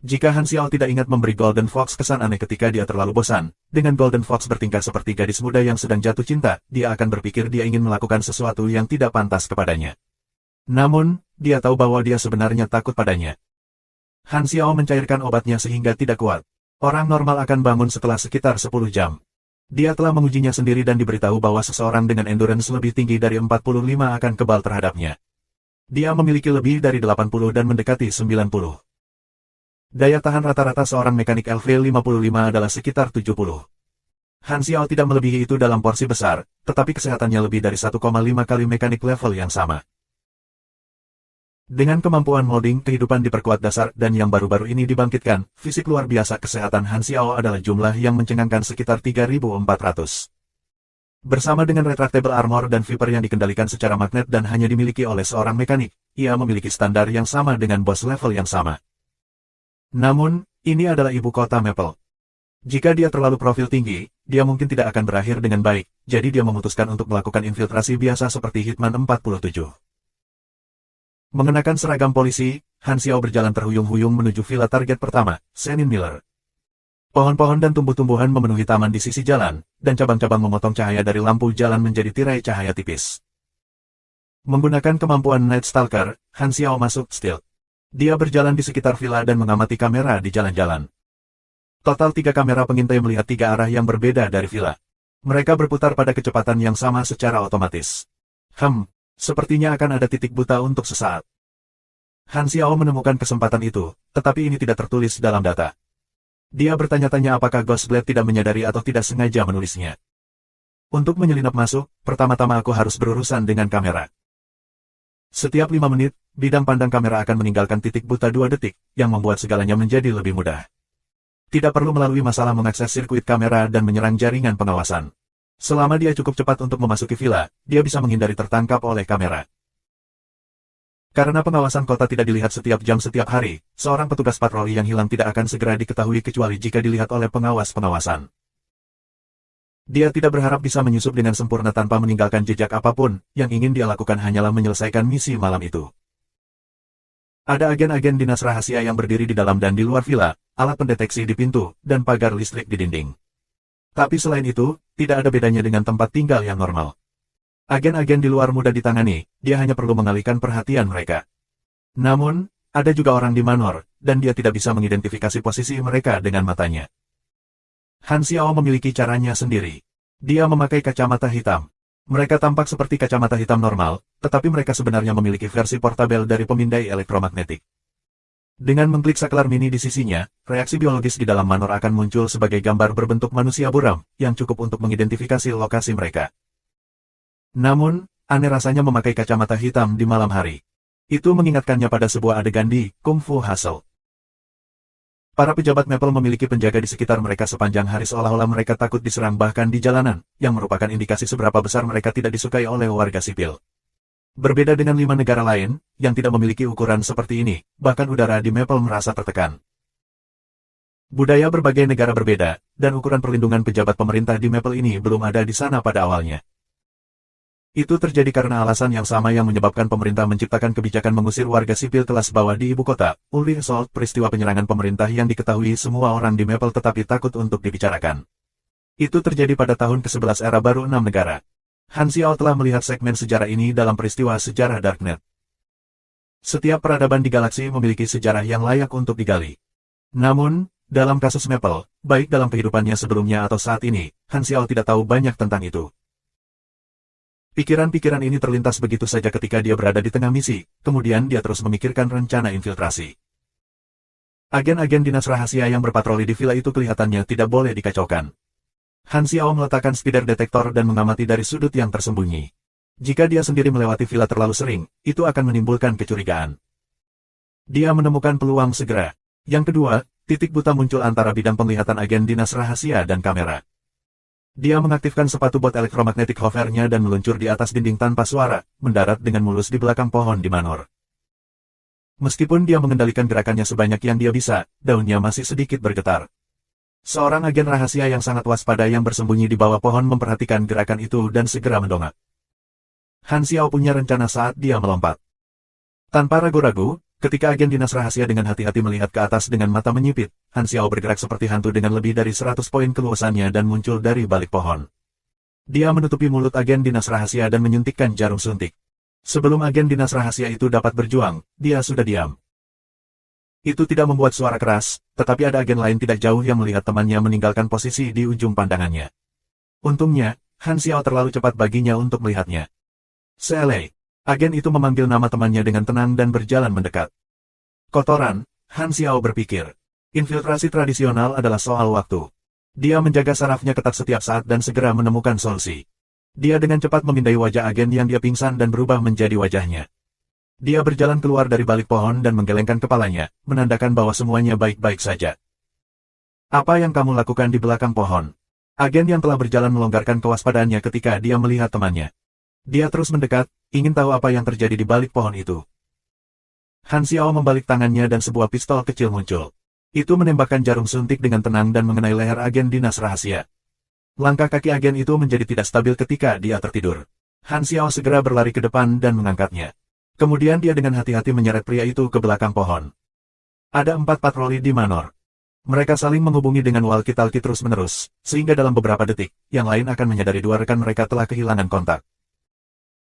Jika Han Xiao tidak ingat memberi Golden Fox kesan aneh ketika dia terlalu bosan, dengan Golden Fox bertingkah seperti gadis muda yang sedang jatuh cinta, dia akan berpikir dia ingin melakukan sesuatu yang tidak pantas kepadanya. Namun, dia tahu bahwa dia sebenarnya takut padanya. Han Xiao mencairkan obatnya sehingga tidak kuat. Orang normal akan bangun setelah sekitar 10 jam. Dia telah mengujinya sendiri dan diberitahu bahwa seseorang dengan endurance lebih tinggi dari 45 akan kebal terhadapnya. Dia memiliki lebih dari 80 dan mendekati 90. Daya tahan rata-rata seorang mekanik LV55 adalah sekitar 70. Han Xiao tidak melebihi itu dalam porsi besar, tetapi kesehatannya lebih dari 1,5 kali mekanik level yang sama. Dengan kemampuan molding kehidupan diperkuat dasar dan yang baru-baru ini dibangkitkan, fisik luar biasa kesehatan Han Xiao adalah jumlah yang mencengangkan sekitar 3.400. Bersama dengan retractable armor dan Viper yang dikendalikan secara magnet dan hanya dimiliki oleh seorang mekanik, ia memiliki standar yang sama dengan bos level yang sama. Namun, ini adalah ibu kota Maple. Jika dia terlalu profil tinggi, dia mungkin tidak akan berakhir dengan baik, jadi dia memutuskan untuk melakukan infiltrasi biasa seperti Hitman 47. Mengenakan seragam polisi, Han Xiao berjalan terhuyung-huyung menuju villa target pertama, Senin Miller. Pohon-pohon dan tumbuh-tumbuhan memenuhi taman di sisi jalan, dan cabang-cabang memotong cahaya dari lampu jalan menjadi tirai cahaya tipis. Menggunakan kemampuan Night Stalker, Han Xiao masuk stealth. Dia berjalan di sekitar villa dan mengamati kamera di jalan-jalan. Total 3 kamera pengintai melihat 3 arah yang berbeda dari villa. Mereka berputar pada kecepatan yang sama secara otomatis. Sepertinya akan ada titik buta untuk sesaat. Han Xiao menemukan kesempatan itu, tetapi ini tidak tertulis dalam data. Dia bertanya-tanya apakah Ghostblade tidak menyadari atau tidak sengaja menulisnya. Untuk menyelinap masuk, pertama-tama aku harus berurusan dengan kamera. Setiap 5 menit, bidang pandang kamera akan meninggalkan titik buta 2 detik, yang membuat segalanya menjadi lebih mudah. Tidak perlu melalui masalah mengakses sirkuit kamera dan menyerang jaringan pengawasan. Selama dia cukup cepat untuk memasuki villa, dia bisa menghindari tertangkap oleh kamera. Karena pengawasan kota tidak dilihat setiap jam setiap hari, seorang petugas patroli yang hilang tidak akan segera diketahui kecuali jika dilihat oleh pengawas pengawasan. Dia tidak berharap bisa menyusup dengan sempurna tanpa meninggalkan jejak apapun, yang ingin dia lakukan hanyalah menyelesaikan misi malam itu. Ada agen-agen dinas rahasia yang berdiri di dalam dan di luar villa, alat pendeteksi di pintu, dan pagar listrik di dinding. Tapi selain itu, tidak ada bedanya dengan tempat tinggal yang normal. Agen-agen di luar mudah ditangani, dia hanya perlu mengalihkan perhatian mereka. Namun, ada juga orang di Manor, dan dia tidak bisa mengidentifikasi posisi mereka dengan matanya. Han Xiao memiliki caranya sendiri. Dia memakai kacamata hitam. Mereka tampak seperti kacamata hitam normal, tetapi mereka sebenarnya memiliki versi portabel dari pemindai elektromagnetik. Dengan mengklik saklar mini di sisinya, reaksi biologis di dalam Manor akan muncul sebagai gambar berbentuk manusia buram, yang cukup untuk mengidentifikasi lokasi mereka. Namun, aneh rasanya memakai kacamata hitam di malam hari. Itu mengingatkannya pada sebuah adegan di Kung Fu Hustle. Para pejabat Maple memiliki penjaga di sekitar mereka sepanjang hari seolah-olah mereka takut diserang bahkan di jalanan, yang merupakan indikasi seberapa besar mereka tidak disukai oleh warga sipil. Berbeda dengan 5 negara lain, yang tidak memiliki ukuran seperti ini, bahkan udara di Maple merasa tertekan. Budaya berbagai negara berbeda, dan ukuran perlindungan pejabat pemerintah di Maple ini belum ada di sana pada awalnya. Itu terjadi karena alasan yang sama yang menyebabkan pemerintah menciptakan kebijakan mengusir warga sipil kelas bawah di ibu kota, Ulri Assault, peristiwa penyerangan pemerintah yang diketahui semua orang di Maple tetapi takut untuk dibicarakan. Itu terjadi pada tahun ke-11 era baru 6 negara. Han Xiao telah melihat segmen sejarah ini dalam peristiwa sejarah Darknet. Setiap peradaban di galaksi memiliki sejarah yang layak untuk digali. Namun, dalam kasus Maple, baik dalam kehidupannya sebelumnya atau saat ini, Han Xiao tidak tahu banyak tentang itu. Pikiran-pikiran ini terlintas begitu saja ketika dia berada di tengah misi, kemudian dia terus memikirkan rencana infiltrasi. Agen-agen dinas rahasia yang berpatroli di villa itu kelihatannya tidak boleh dikacaukan. Han Xiao meletakkan speeder detektor dan mengamati dari sudut yang tersembunyi. Jika dia sendiri melewati villa terlalu sering, itu akan menimbulkan kecurigaan. Dia menemukan peluang segera. Yang kedua, titik buta muncul antara bidang penglihatan agen dinas rahasia dan kamera. Dia mengaktifkan sepatu bot elektromagnetik hovernya dan meluncur di atas dinding tanpa suara, mendarat dengan mulus di belakang pohon di Manor. Meskipun dia mengendalikan gerakannya sebanyak yang dia bisa, daunnya masih sedikit bergetar. Seorang agen rahasia yang sangat waspada yang bersembunyi di bawah pohon memperhatikan gerakan itu dan segera mendongak. Han Xiao punya rencana saat dia melompat. Tanpa ragu-ragu, ketika agen dinas rahasia dengan hati-hati melihat ke atas dengan mata menyipit, Han Xiao bergerak seperti hantu dengan lebih dari 100 poin keluasannya dan muncul dari balik pohon. Dia menutupi mulut agen dinas rahasia dan menyuntikkan jarum suntik. Sebelum agen dinas rahasia itu dapat berjuang, dia sudah diam. Itu tidak membuat suara keras, tetapi ada agen lain tidak jauh yang melihat temannya meninggalkan posisi di ujung pandangannya. Untungnya, Han Xiao terlalu cepat baginya untuk melihatnya. Sele. Agen itu memanggil nama temannya dengan tenang dan berjalan mendekat. Kotoran, Han Xiao berpikir. Infiltrasi tradisional adalah soal waktu. Dia menjaga sarafnya ketat setiap saat dan segera menemukan solusi. Dia dengan cepat memindai wajah agen yang dia pingsan dan berubah menjadi wajahnya. Dia berjalan keluar dari balik pohon dan menggelengkan kepalanya, menandakan bahwa semuanya baik-baik saja. Apa yang kamu lakukan di belakang pohon? Agen yang telah berjalan melonggarkan kewaspadaannya ketika dia melihat temannya. Dia terus mendekat, ingin tahu apa yang terjadi di balik pohon itu. Han Xiao membalik tangannya dan sebuah pistol kecil muncul. Itu menembakkan jarum suntik dengan tenang dan mengenai leher agen dinas rahasia. Langkah kaki agen itu menjadi tidak stabil ketika dia tertidur. Han Xiao segera berlari ke depan dan mengangkatnya. Kemudian dia dengan hati-hati menyeret pria itu ke belakang pohon. Ada 4 patroli di Manor. Mereka saling menghubungi dengan walkie-talkie terus-menerus, sehingga dalam beberapa detik, yang lain akan menyadari 2 rekan mereka telah kehilangan kontak.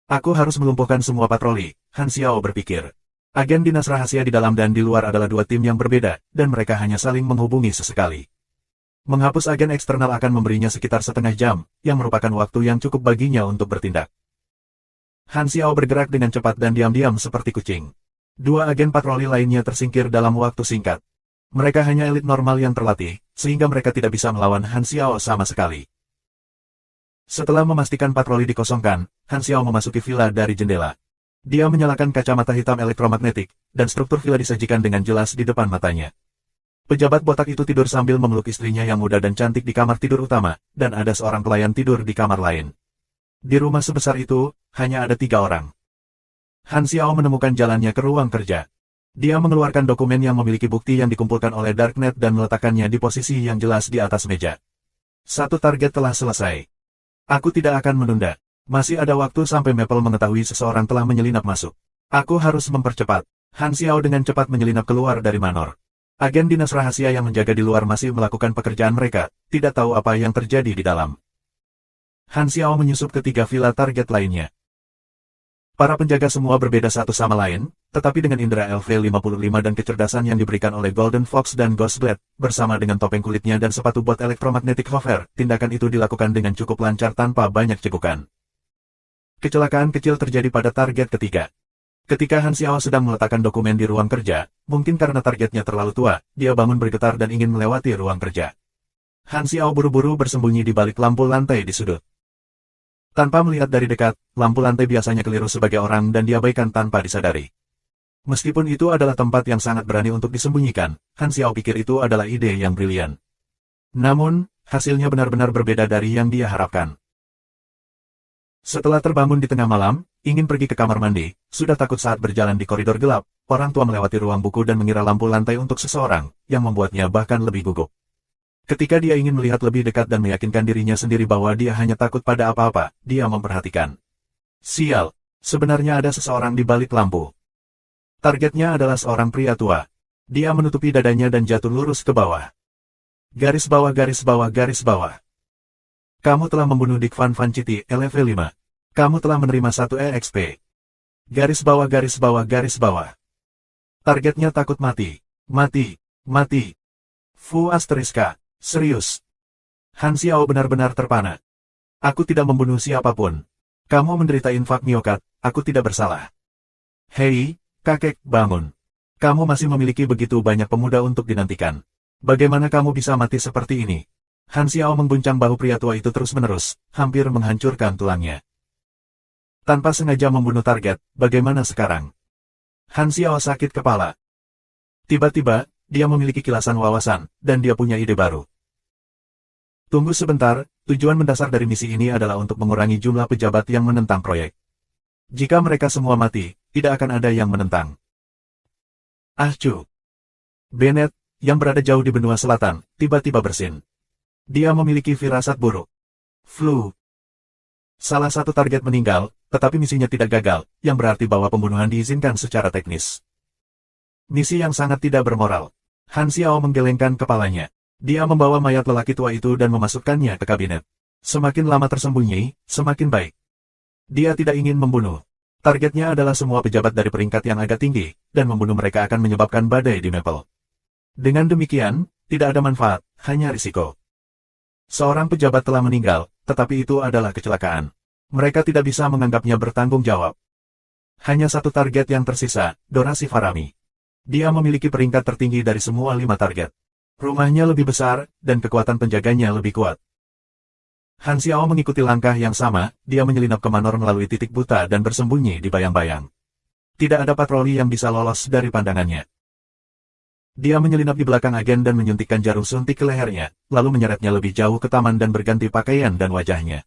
Aku harus melumpuhkan semua patroli, Han Xiao berpikir. Agen dinas rahasia di dalam dan di luar adalah 2 tim yang berbeda, dan mereka hanya saling menghubungi sesekali. Menghapus agen eksternal akan memberinya sekitar setengah jam, yang merupakan waktu yang cukup baginya untuk bertindak. Han Xiao bergerak dengan cepat dan diam-diam seperti kucing. 2 agen patroli lainnya tersingkir dalam waktu singkat. Mereka hanya elit normal yang terlatih, sehingga mereka tidak bisa melawan Han Xiao sama sekali. Setelah memastikan patroli dikosongkan, Han Xiao memasuki villa dari jendela. Dia menyalakan kacamata hitam elektromagnetik, dan struktur villa disajikan dengan jelas di depan matanya. Pejabat botak itu tidur sambil memeluk istrinya yang muda dan cantik di kamar tidur utama, dan ada seorang pelayan tidur di kamar lain. Di rumah sebesar itu, hanya ada 3 orang. Han Xiao menemukan jalannya ke ruang kerja. Dia mengeluarkan dokumen yang memiliki bukti yang dikumpulkan oleh Darknet dan meletakkannya di posisi yang jelas di atas meja. 1 target telah selesai. Aku tidak akan menunda. Masih ada waktu sampai Maple mengetahui seseorang telah menyelinap masuk. Aku harus mempercepat. Han Xiao dengan cepat menyelinap keluar dari Manor. Agen dinas rahasia yang menjaga di luar masih melakukan pekerjaan mereka, tidak tahu apa yang terjadi di dalam. Han Xiao menyusup ke 3 villa target lainnya. Para penjaga semua berbeda satu sama lain, tetapi dengan indera LV-55 dan kecerdasan yang diberikan oleh Golden Fox dan Ghostblade, bersama dengan topeng kulitnya dan sepatu bot elektromagnetik hover, tindakan itu dilakukan dengan cukup lancar tanpa banyak cegukan. Kecelakaan kecil terjadi pada target ketiga. Ketika Han Xiao sedang meletakkan dokumen di ruang kerja, mungkin karena targetnya terlalu tua, dia bangun bergetar dan ingin melewati ruang kerja. Han Xiao buru-buru bersembunyi di balik lampu lantai di sudut. Tanpa melihat dari dekat, lampu lantai biasanya keliru sebagai orang dan diabaikan tanpa disadari. Meskipun itu adalah tempat yang sangat berani untuk disembunyikan, Han Xiao pikir itu adalah ide yang brilian. Namun, hasilnya benar-benar berbeda dari yang dia harapkan. Setelah terbangun di tengah malam, ingin pergi ke kamar mandi, sudah takut saat berjalan di koridor gelap, orang tua melewati ruang buku dan mengira lampu lantai untuk seseorang, yang membuatnya bahkan lebih gugup. Ketika dia ingin melihat lebih dekat dan meyakinkan dirinya sendiri bahwa dia hanya takut pada apa-apa, dia memperhatikan. Sial, sebenarnya ada seseorang di balik lampu. Targetnya adalah seorang pria tua. Dia menutupi dadanya dan jatuh lurus ke bawah. Garis bawah garis bawah garis bawah. Kamu telah membunuh Dick Van City, LV5. Kamu telah menerima 1 EXP. Garis bawah garis bawah garis bawah. Targetnya takut mati. Mati. Mati. Fu asteriska. Serius. Han Xiao benar-benar terpana. Aku tidak membunuh siapapun. Kamu menderita infak miokard, aku tidak bersalah. Hei, kakek, bangun. Kamu masih memiliki begitu banyak pemuda untuk dinantikan. Bagaimana kamu bisa mati seperti ini? Han Xiao mengguncang bahu pria tua itu terus-menerus, hampir menghancurkan tulangnya. Tanpa sengaja membunuh target, bagaimana sekarang? Han Xiao sakit kepala. Tiba-tiba, dia memiliki kilasan wawasan, dan dia punya ide baru. Tunggu sebentar, tujuan mendasar dari misi ini adalah untuk mengurangi jumlah pejabat yang menentang proyek. Jika mereka semua mati, tidak akan ada yang menentang. Ahcu. Bennett, yang berada jauh di benua selatan, tiba-tiba bersin. Dia memiliki firasat buruk. Flu. Salah satu target meninggal, tetapi misinya tidak gagal, yang berarti bahwa pembunuhan diizinkan secara teknis. Misi yang sangat tidak bermoral. Han Xiao menggelengkan kepalanya. Dia membawa mayat lelaki tua itu dan memasukkannya ke kabinet. Semakin lama tersembunyi, semakin baik. Dia tidak ingin membunuh. Targetnya adalah semua pejabat dari peringkat yang agak tinggi, dan membunuh mereka akan menyebabkan badai di Maple. Dengan demikian, tidak ada manfaat, hanya risiko. Seorang pejabat telah meninggal, tetapi itu adalah kecelakaan. Mereka tidak bisa menganggapnya bertanggung jawab. Hanya satu target yang tersisa, Dorasi Farami. Dia memiliki peringkat tertinggi dari semua 5 target. Rumahnya lebih besar, dan kekuatan penjaganya lebih kuat. Han Xiao mengikuti langkah yang sama, dia menyelinap ke Manor melalui titik buta dan bersembunyi di bayang-bayang. Tidak ada patroli yang bisa lolos dari pandangannya. Dia menyelinap di belakang agen dan menyuntikkan jarum suntik ke lehernya, lalu menyeretnya lebih jauh ke taman dan berganti pakaian dan wajahnya.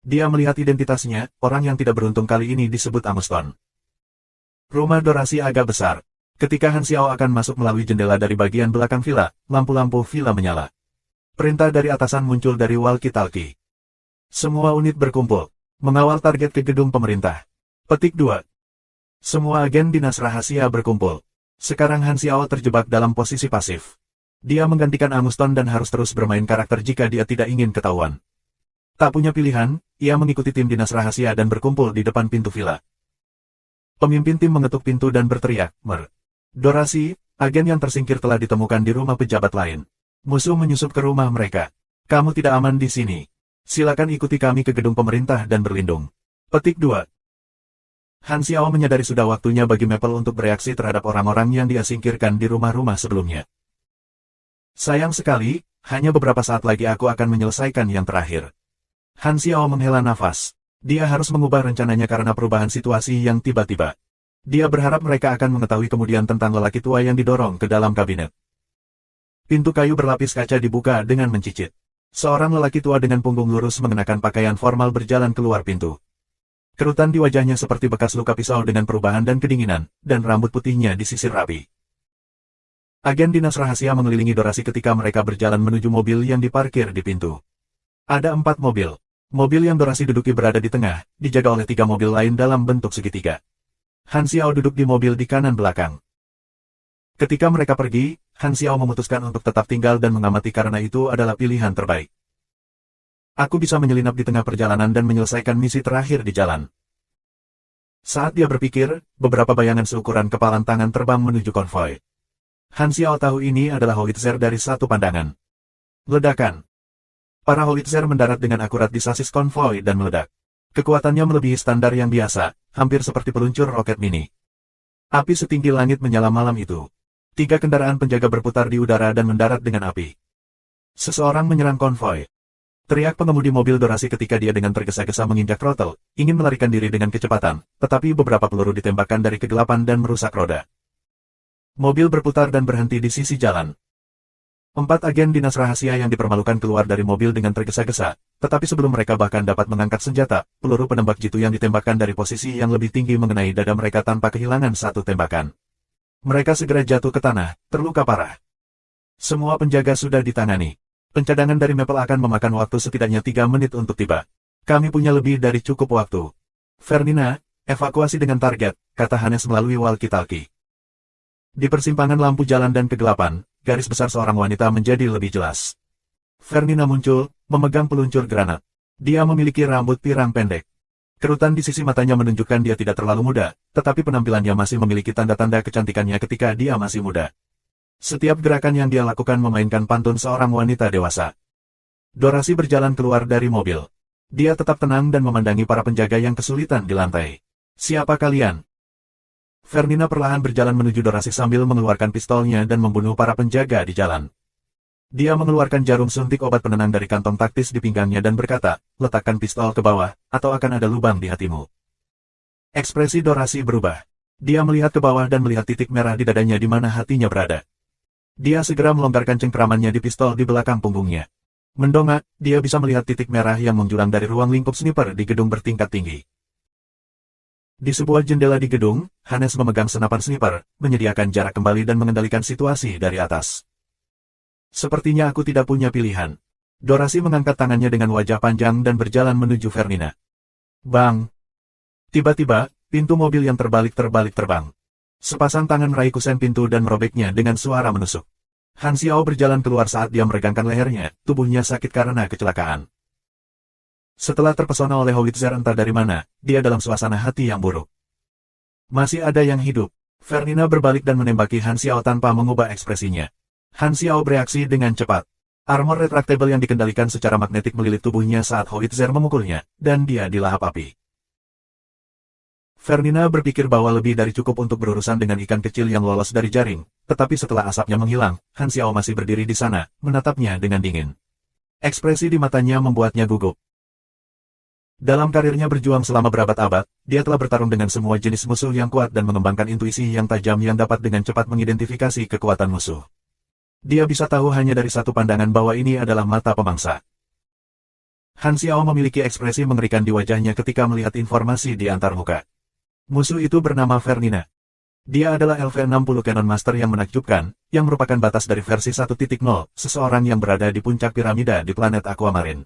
Dia melihat identitasnya, orang yang tidak beruntung kali ini disebut Amuston. Rumah Dorasi agak besar. Ketika Han Xiao akan masuk melalui jendela dari bagian belakang villa, lampu-lampu villa menyala. Perintah dari atasan muncul dari walkie-talkie. Semua unit berkumpul, mengawal target ke gedung pemerintah. Petik 2. Semua agen dinas rahasia berkumpul. Sekarang Han Xiao terjebak dalam posisi pasif. Dia menggantikan Amuston dan harus terus bermain karakter jika dia tidak ingin ketahuan. Tak punya pilihan, ia mengikuti tim dinas rahasia dan berkumpul di depan pintu villa. Pemimpin tim mengetuk pintu dan berteriak, "Mer. Dorasi, agen yang tersingkir telah ditemukan di rumah pejabat lain. Musuh menyusup ke rumah mereka. Kamu tidak aman di sini. Silakan ikuti kami ke gedung pemerintah dan berlindung." Petik 2. Han Xiao menyadari sudah waktunya bagi Maple untuk bereaksi terhadap orang-orang yang dia singkirkan di rumah-rumah sebelumnya. Sayang sekali, hanya beberapa saat lagi aku akan menyelesaikan yang terakhir. Han Xiao menghela nafas. Dia harus mengubah rencananya karena perubahan situasi yang tiba-tiba. Dia berharap mereka akan mengetahui kemudian tentang lelaki tua yang didorong ke dalam kabinet. Pintu kayu berlapis kaca dibuka dengan mencicit. Seorang lelaki tua dengan punggung lurus mengenakan pakaian formal berjalan keluar pintu. Kerutan di wajahnya seperti bekas luka pisau dengan perubahan dan kedinginan, dan rambut putihnya disisir rapi. Agen dinas rahasia mengelilingi Dorasi ketika mereka berjalan menuju mobil yang diparkir di pintu. Ada 4 mobil. Mobil yang Dorasi duduki berada di tengah, dijaga oleh 3 mobil lain dalam bentuk segitiga. Han Xiao duduk di mobil di kanan belakang. Ketika mereka pergi, Han Xiao memutuskan untuk tetap tinggal dan mengamati karena itu adalah pilihan terbaik. Aku bisa menyelinap di tengah perjalanan dan menyelesaikan misi terakhir di jalan. Saat dia berpikir, beberapa bayangan seukuran kepalan tangan terbang menuju konvoi. Han Xiao tahu ini adalah howitzer dari satu pandangan. Ledakan. Para howitzer mendarat dengan akurat di sasis konvoi dan meledak. Kekuatannya melebihi standar yang biasa, hampir seperti peluncur roket mini. Api setinggi langit menyala malam itu. 3 kendaraan penjaga berputar di udara dan mendarat dengan api. Seseorang menyerang konvoi. Teriak pengemudi mobil Dorasi ketika dia dengan tergesa-gesa menginjak throttle, ingin melarikan diri dengan kecepatan, tetapi beberapa peluru ditembakkan dari kegelapan dan merusak roda. Mobil berputar dan berhenti di sisi jalan. 4 agen dinas rahasia yang dipermalukan keluar dari mobil dengan tergesa-gesa, tetapi sebelum mereka bahkan dapat mengangkat senjata, peluru penembak jitu yang ditembakkan dari posisi yang lebih tinggi mengenai dada mereka tanpa kehilangan satu tembakan. Mereka segera jatuh ke tanah, terluka parah. Semua penjaga sudah ditangani. Pencadangan dari Maple akan memakan waktu setidaknya 3 menit untuk tiba. Kami punya lebih dari cukup waktu. Fernina, evakuasi dengan target, kata Hannes melalui walkie-talkie. Di persimpangan lampu jalan dan kegelapan, garis besar seorang wanita menjadi lebih jelas. Fernina muncul, memegang peluncur granat. Dia memiliki rambut pirang pendek. Kerutan di sisi matanya menunjukkan dia tidak terlalu muda, tetapi penampilannya masih memiliki tanda-tanda kecantikannya ketika dia masih muda. Setiap gerakan yang dia lakukan memainkan pantun seorang wanita dewasa. Dorasi berjalan keluar dari mobil. Dia tetap tenang dan memandangi para penjaga yang kesulitan di lantai. Siapa kalian? Fernina perlahan berjalan menuju Dorasi sambil mengeluarkan pistolnya dan membunuh para penjaga di jalan. Dia mengeluarkan jarum suntik obat penenang dari kantong taktis di pinggangnya dan berkata, letakkan pistol ke bawah, atau akan ada lubang di hatimu. Ekspresi Dorasi berubah. Dia melihat ke bawah dan melihat titik merah di dadanya di mana hatinya berada. Dia segera melonggarkan cengkeramannya di pistol di belakang punggungnya. Mendongak, dia bisa melihat titik merah yang menjulang dari ruang lingkup sniper di gedung bertingkat tinggi. Di sebuah jendela di gedung, Hannes memegang senapan sniper, menyediakan jarak kembali dan mengendalikan situasi dari atas. Sepertinya aku tidak punya pilihan. Dorasi mengangkat tangannya dengan wajah panjang dan berjalan menuju Fernina. Bang! Tiba-tiba, pintu mobil yang terbalik terbang. Sepasang tangan meraih kusen pintu dan merobeknya dengan suara menusuk. Han Xiao berjalan keluar saat dia meregangkan lehernya, tubuhnya sakit karena kecelakaan. Setelah terpesona oleh howitzer entah dari mana, dia dalam suasana hati yang buruk. Masih ada yang hidup. Fernina berbalik dan menembaki Han Xiao tanpa mengubah ekspresinya. Han Xiao bereaksi dengan cepat. Armor retractable yang dikendalikan secara magnetik melilit tubuhnya saat howitzer memukulnya, dan dia dilahap api. Fernina berpikir bahwa lebih dari cukup untuk berurusan dengan ikan kecil yang lolos dari jaring, tetapi setelah asapnya menghilang, Han Xiao masih berdiri di sana, menatapnya dengan dingin. Ekspresi di matanya membuatnya gugup. Dalam karirnya berjuang selama berabad-abad, dia telah bertarung dengan semua jenis musuh yang kuat dan mengembangkan intuisi yang tajam yang dapat dengan cepat mengidentifikasi kekuatan musuh. Dia bisa tahu hanya dari satu pandangan bahwa ini adalah mata pemangsa. Han Xiao memiliki ekspresi mengerikan di wajahnya ketika melihat informasi di antarmuka. Musuh itu bernama Fernina. Dia adalah LV-60 Cannon Master yang menakjubkan, yang merupakan batas dari versi 1.0, seseorang yang berada di puncak piramida di planet Aquamarine.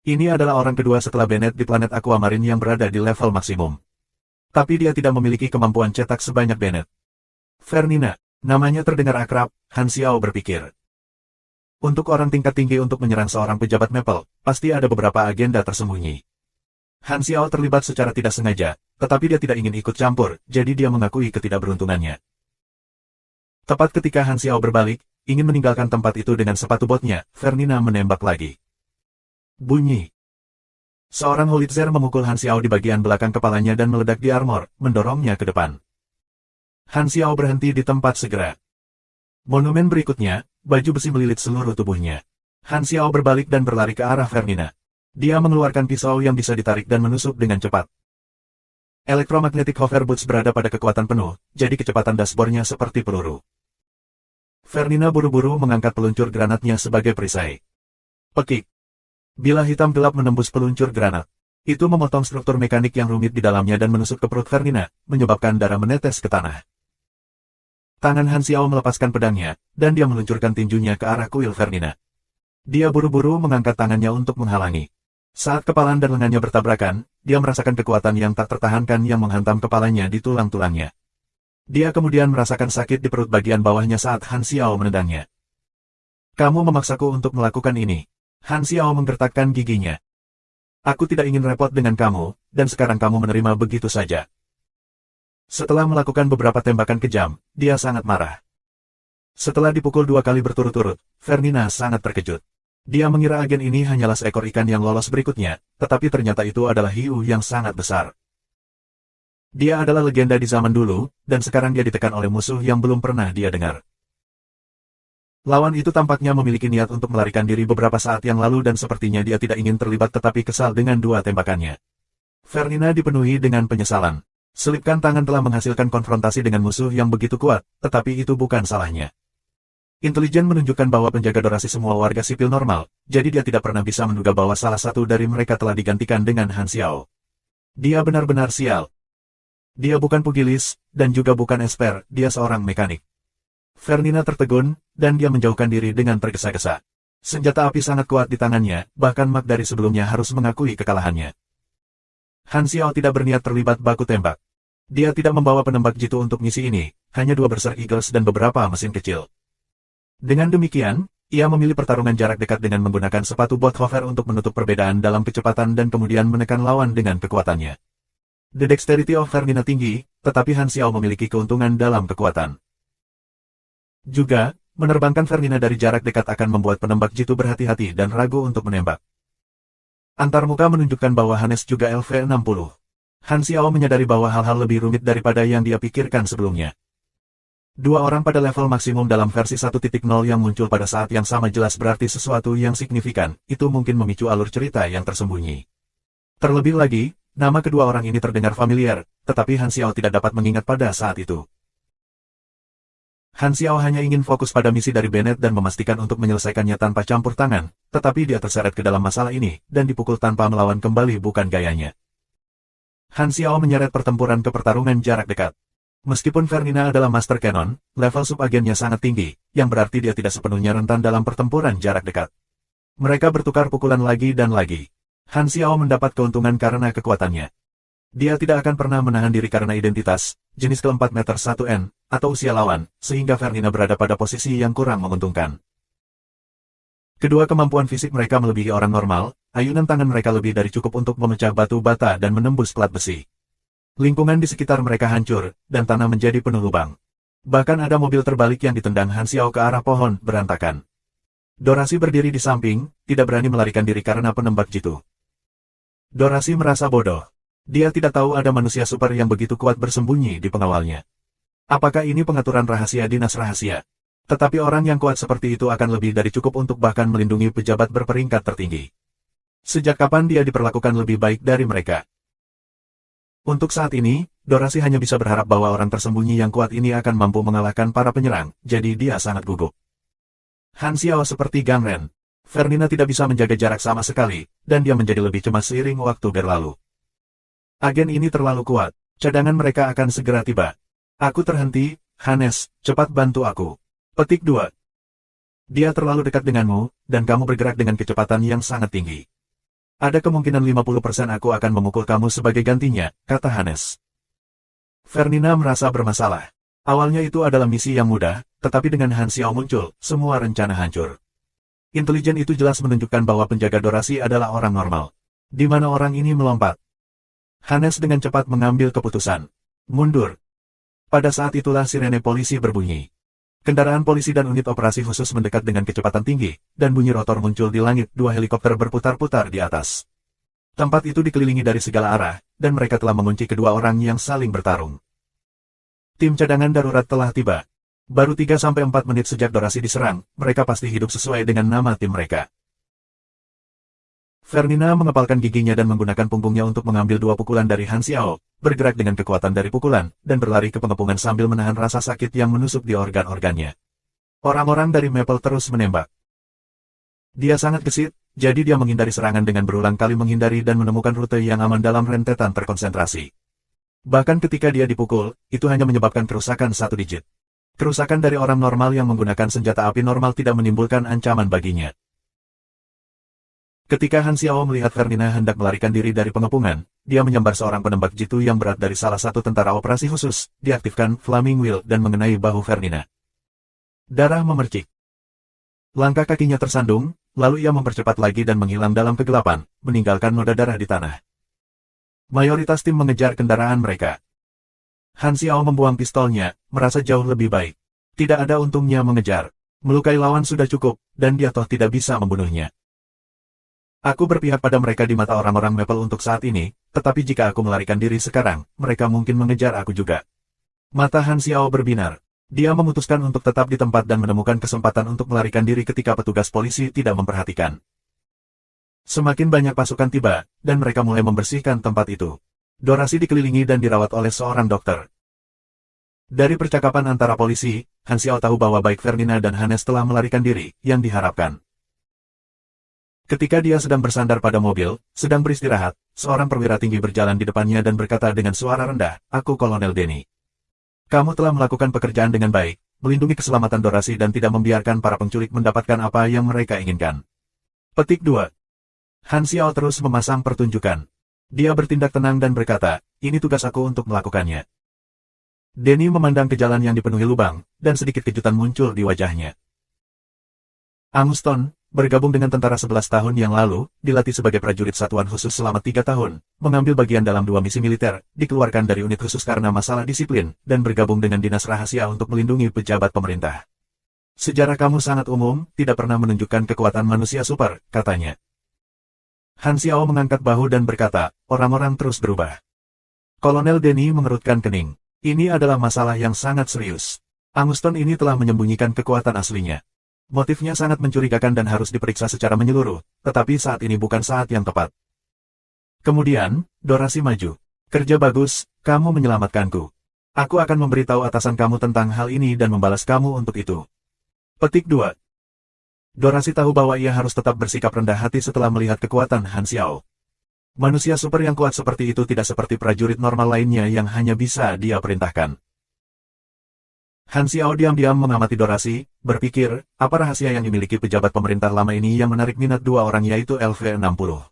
Ini adalah orang kedua setelah Bennett di planet Aquamarine yang berada di level maksimum. Tapi dia tidak memiliki kemampuan cetak sebanyak Bennett. Fernina, namanya terdengar akrab, Han Xiao berpikir. Untuk orang tingkat tinggi untuk menyerang seorang pejabat Maple, pasti ada beberapa agenda tersembunyi. Han Xiao terlibat secara tidak sengaja, tetapi dia tidak ingin ikut campur, jadi dia mengakui ketidakberuntungannya. Tepat ketika Han Xiao berbalik, ingin meninggalkan tempat itu dengan sepatu botnya, Fernina menembak lagi. Bunyi. Seorang Howitzer memukul Han Xiao di bagian belakang kepalanya dan meledak di armor, mendorongnya ke depan. Han Xiao berhenti di tempat segera. Monumen berikutnya, baju besi melilit seluruh tubuhnya. Han Xiao berbalik dan berlari ke arah Fernina. Dia mengeluarkan pisau yang bisa ditarik dan menusuk dengan cepat. Electromagnetic Hover Boots berada pada kekuatan penuh, jadi kecepatan dashboardnya seperti peluru. Fernina buru-buru mengangkat peluncur granatnya sebagai perisai. Pekik. Bilah hitam gelap menembus peluncur granat. Itu memotong struktur mekanik yang rumit di dalamnya dan menusuk ke perut Fernina, menyebabkan darah menetes ke tanah. Tangan Han Xiao melepaskan pedangnya, dan dia meluncurkan tinjunya ke arah kuil Fernina. Dia buru-buru mengangkat tangannya untuk menghalangi. Saat kepalan dan lengannya bertabrakan, dia merasakan kekuatan yang tak tertahankan yang menghantam kepalanya di tulang-tulangnya. Dia kemudian merasakan sakit di perut bagian bawahnya saat Han Xiao menendangnya. Kamu memaksaku untuk melakukan ini. Han Xiao menggertakkan giginya. Aku tidak ingin repot dengan kamu, dan sekarang kamu menerima begitu saja. Setelah melakukan beberapa tembakan kejam, dia sangat marah. Setelah dipukul 2 kali berturut-turut, Fernina sangat terkejut. Dia mengira agen ini hanyalah seekor ikan yang lolos berikutnya, tetapi ternyata itu adalah hiu yang sangat besar. Dia adalah legenda di zaman dulu, dan sekarang dia ditekan oleh musuh yang belum pernah dia dengar. Lawan itu tampaknya memiliki niat untuk melarikan diri beberapa saat yang lalu dan sepertinya dia tidak ingin terlibat tetapi kesal dengan 2 tembakannya. Fernina dipenuhi dengan penyesalan. Selipkan tangan telah menghasilkan konfrontasi dengan musuh yang begitu kuat, tetapi itu bukan salahnya. Intelijen menunjukkan bahwa penjaga Dorasi semua warga sipil normal, jadi dia tidak pernah bisa menduga bahwa salah satu dari mereka telah digantikan dengan Han Xiao. Dia benar-benar sial. Dia bukan pugilis, dan juga bukan esper, dia seorang mekanik. Fernina tertegun, dan dia menjauhkan diri dengan tergesa-gesa. Senjata api sangat kuat di tangannya, bahkan Mak dari sebelumnya harus mengakui kekalahannya. Han Xiao tidak berniat terlibat baku tembak. Dia tidak membawa penembak jitu untuk misi ini, hanya 2 Berserk Eagles dan beberapa mesin kecil. Dengan demikian, ia memilih pertarungan jarak dekat dengan menggunakan sepatu bot hover untuk menutup perbedaan dalam kecepatan dan kemudian menekan lawan dengan kekuatannya. The dexterity of Fernina tinggi, tetapi Han Xiao memiliki keuntungan dalam kekuatan. Juga, menerbangkan Fernina dari jarak dekat akan membuat penembak jitu berhati-hati dan ragu untuk menembak. Antarmuka menunjukkan bahwa Hanes juga LV-60. Han Xiao menyadari bahwa hal-hal lebih rumit daripada yang dia pikirkan sebelumnya. 2 orang pada level maksimum dalam versi 1.0 yang muncul pada saat yang sama jelas berarti sesuatu yang signifikan, itu mungkin memicu alur cerita yang tersembunyi. Terlebih lagi, nama kedua orang ini terdengar familiar, tetapi Han Xiao tidak dapat mengingat pada saat itu. Han Xiao hanya ingin fokus pada misi dari Bennett dan memastikan untuk menyelesaikannya tanpa campur tangan, tetapi dia terseret ke dalam masalah ini, dan dipukul tanpa melawan kembali bukan gayanya. Han Xiao menyeret pertempuran ke pertarungan jarak dekat. Meskipun Fernina adalah Master Cannon, level subagennya sangat tinggi, yang berarti dia tidak sepenuhnya rentan dalam pertempuran jarak dekat. Mereka bertukar pukulan lagi dan lagi. Han Xiao mendapat keuntungan karena kekuatannya. Dia tidak akan pernah menahan diri karena identitas, jenis ke-4 meter 1N, atau usia lawan, sehingga Fernina berada pada posisi yang kurang menguntungkan. Kedua kemampuan fisik mereka melebihi orang normal, ayunan tangan mereka lebih dari cukup untuk memecah batu bata dan menembus plat besi. Lingkungan di sekitar mereka hancur, dan tanah menjadi penuh lubang. Bahkan ada mobil terbalik yang ditendang Han Xiao ke arah pohon, berantakan. Dorasi berdiri di samping, tidak berani melarikan diri karena penembak jitu. Dorasi merasa bodoh. Dia tidak tahu ada manusia super yang begitu kuat bersembunyi di pengawalnya. Apakah ini pengaturan rahasia dinas rahasia? Tetapi orang yang kuat seperti itu akan lebih dari cukup untuk bahkan melindungi pejabat berperingkat tertinggi. Sejak kapan dia diperlakukan lebih baik dari mereka? Untuk saat ini, Dorasi hanya bisa berharap bahwa orang tersembunyi yang kuat ini akan mampu mengalahkan para penyerang, jadi dia sangat gugup. Han Xiao seperti Gangren. Fernina tidak bisa menjaga jarak sama sekali, dan dia menjadi lebih cemas seiring waktu berlalu. Agen ini terlalu kuat, cadangan mereka akan segera tiba. Aku terhenti, Hannes, cepat bantu aku. Petik 2. Dia terlalu dekat denganmu, dan kamu bergerak dengan kecepatan yang sangat tinggi. Ada kemungkinan 50% aku akan memukul kamu sebagai gantinya, kata Hannes. Fernina merasa bermasalah. Awalnya itu adalah misi yang mudah, tetapi dengan Han Xiao muncul, semua rencana hancur. Intelijen itu jelas menunjukkan bahwa penjaga Dorasi adalah orang normal. Di mana orang ini melompat? Hannes dengan cepat mengambil keputusan. Mundur. Pada saat itulah sirene polisi berbunyi. Kendaraan polisi dan unit operasi khusus mendekat dengan kecepatan tinggi, dan bunyi rotor muncul di langit, dua helikopter berputar-putar di atas. Tempat itu dikelilingi dari segala arah, dan mereka telah mengunci kedua orang yang saling bertarung. Tim cadangan darurat telah tiba. Baru 3-4 menit sejak Dorasi diserang, mereka pasti hidup sesuai dengan nama tim mereka. Fernina mengepalkan giginya dan menggunakan punggungnya untuk mengambil 2 pukulan dari Han Xiao, bergerak dengan kekuatan dari pukulan, dan berlari ke pengepungan sambil menahan rasa sakit yang menusuk di organ-organnya. Orang-orang dari Maple terus menembak. Dia sangat gesit, jadi dia menghindari serangan dengan berulang kali menghindari dan menemukan rute yang aman dalam rentetan terkonsentrasi. Bahkan ketika dia dipukul, itu hanya menyebabkan kerusakan 1 digit. Kerusakan dari orang normal yang menggunakan senjata api normal tidak menimbulkan ancaman baginya. Ketika Han Xiao melihat Fernina hendak melarikan diri dari pengepungan, dia menyambar seorang penembak jitu yang berat dari salah satu tentara operasi khusus, diaktifkan Flaming Wheel dan mengenai bahu Fernina. Darah memercik. Langkah kakinya tersandung, lalu ia mempercepat lagi dan menghilang dalam kegelapan, meninggalkan noda darah di tanah. Mayoritas tim mengejar kendaraan mereka. Han Xiao membuang pistolnya, merasa jauh lebih baik. Tidak ada untungnya mengejar. Melukai lawan sudah cukup, dan dia toh tidak bisa membunuhnya. Aku berpihak pada mereka di mata orang-orang Maple untuk saat ini, tetapi jika aku melarikan diri sekarang, mereka mungkin mengejar aku juga. Mata Han Xiao berbinar. Dia memutuskan untuk tetap di tempat dan menemukan kesempatan untuk melarikan diri ketika petugas polisi tidak memperhatikan. Semakin banyak pasukan tiba, dan mereka mulai membersihkan tempat itu. Dorasi dikelilingi dan dirawat oleh seorang dokter. Dari percakapan antara polisi, Han Xiao tahu bahwa baik Fernina dan Hannes telah melarikan diri, yang diharapkan. Ketika dia sedang bersandar pada mobil, sedang beristirahat, seorang perwira tinggi berjalan di depannya dan berkata dengan suara rendah, "Aku Kolonel Denny. Kamu telah melakukan pekerjaan dengan baik, melindungi keselamatan Dorasi dan tidak membiarkan para penculik mendapatkan apa yang mereka inginkan." Petik 2. Han Xiao terus memasang pertunjukan. Dia bertindak tenang dan berkata, "Ini tugas aku untuk melakukannya." Denny memandang ke jalan yang dipenuhi lubang, dan sedikit kejutan muncul di wajahnya. Amuston, bergabung dengan tentara 11 tahun yang lalu, dilatih sebagai prajurit satuan khusus selama 3 tahun, mengambil bagian dalam 2 misi militer, dikeluarkan dari unit khusus karena masalah disiplin, dan bergabung dengan dinas rahasia untuk melindungi pejabat pemerintah. "Sejarah kamu sangat umum, tidak pernah menunjukkan kekuatan manusia super," katanya. Han Xiao mengangkat bahu dan berkata, "Orang-orang terus berubah." Kolonel Denny mengerutkan kening. Ini adalah masalah yang sangat serius. Amuston ini telah menyembunyikan kekuatan aslinya. Motifnya sangat mencurigakan dan harus diperiksa secara menyeluruh, tetapi saat ini bukan saat yang tepat. Kemudian, Dorasi maju. "Kerja bagus, kamu menyelamatkanku. Aku akan memberitahu atasan kamu tentang hal ini dan membalas kamu untuk itu." Petik 2. Dorasi tahu bahwa ia harus tetap bersikap rendah hati setelah melihat kekuatan Han Xiao. Manusia super yang kuat seperti itu tidak seperti prajurit normal lainnya yang hanya bisa dia perintahkan. Han Xiao diam-diam mengamati Dorasi, berpikir, apa rahasia yang dimiliki pejabat pemerintah lama ini yang menarik minat 2 orang yaitu LV-60.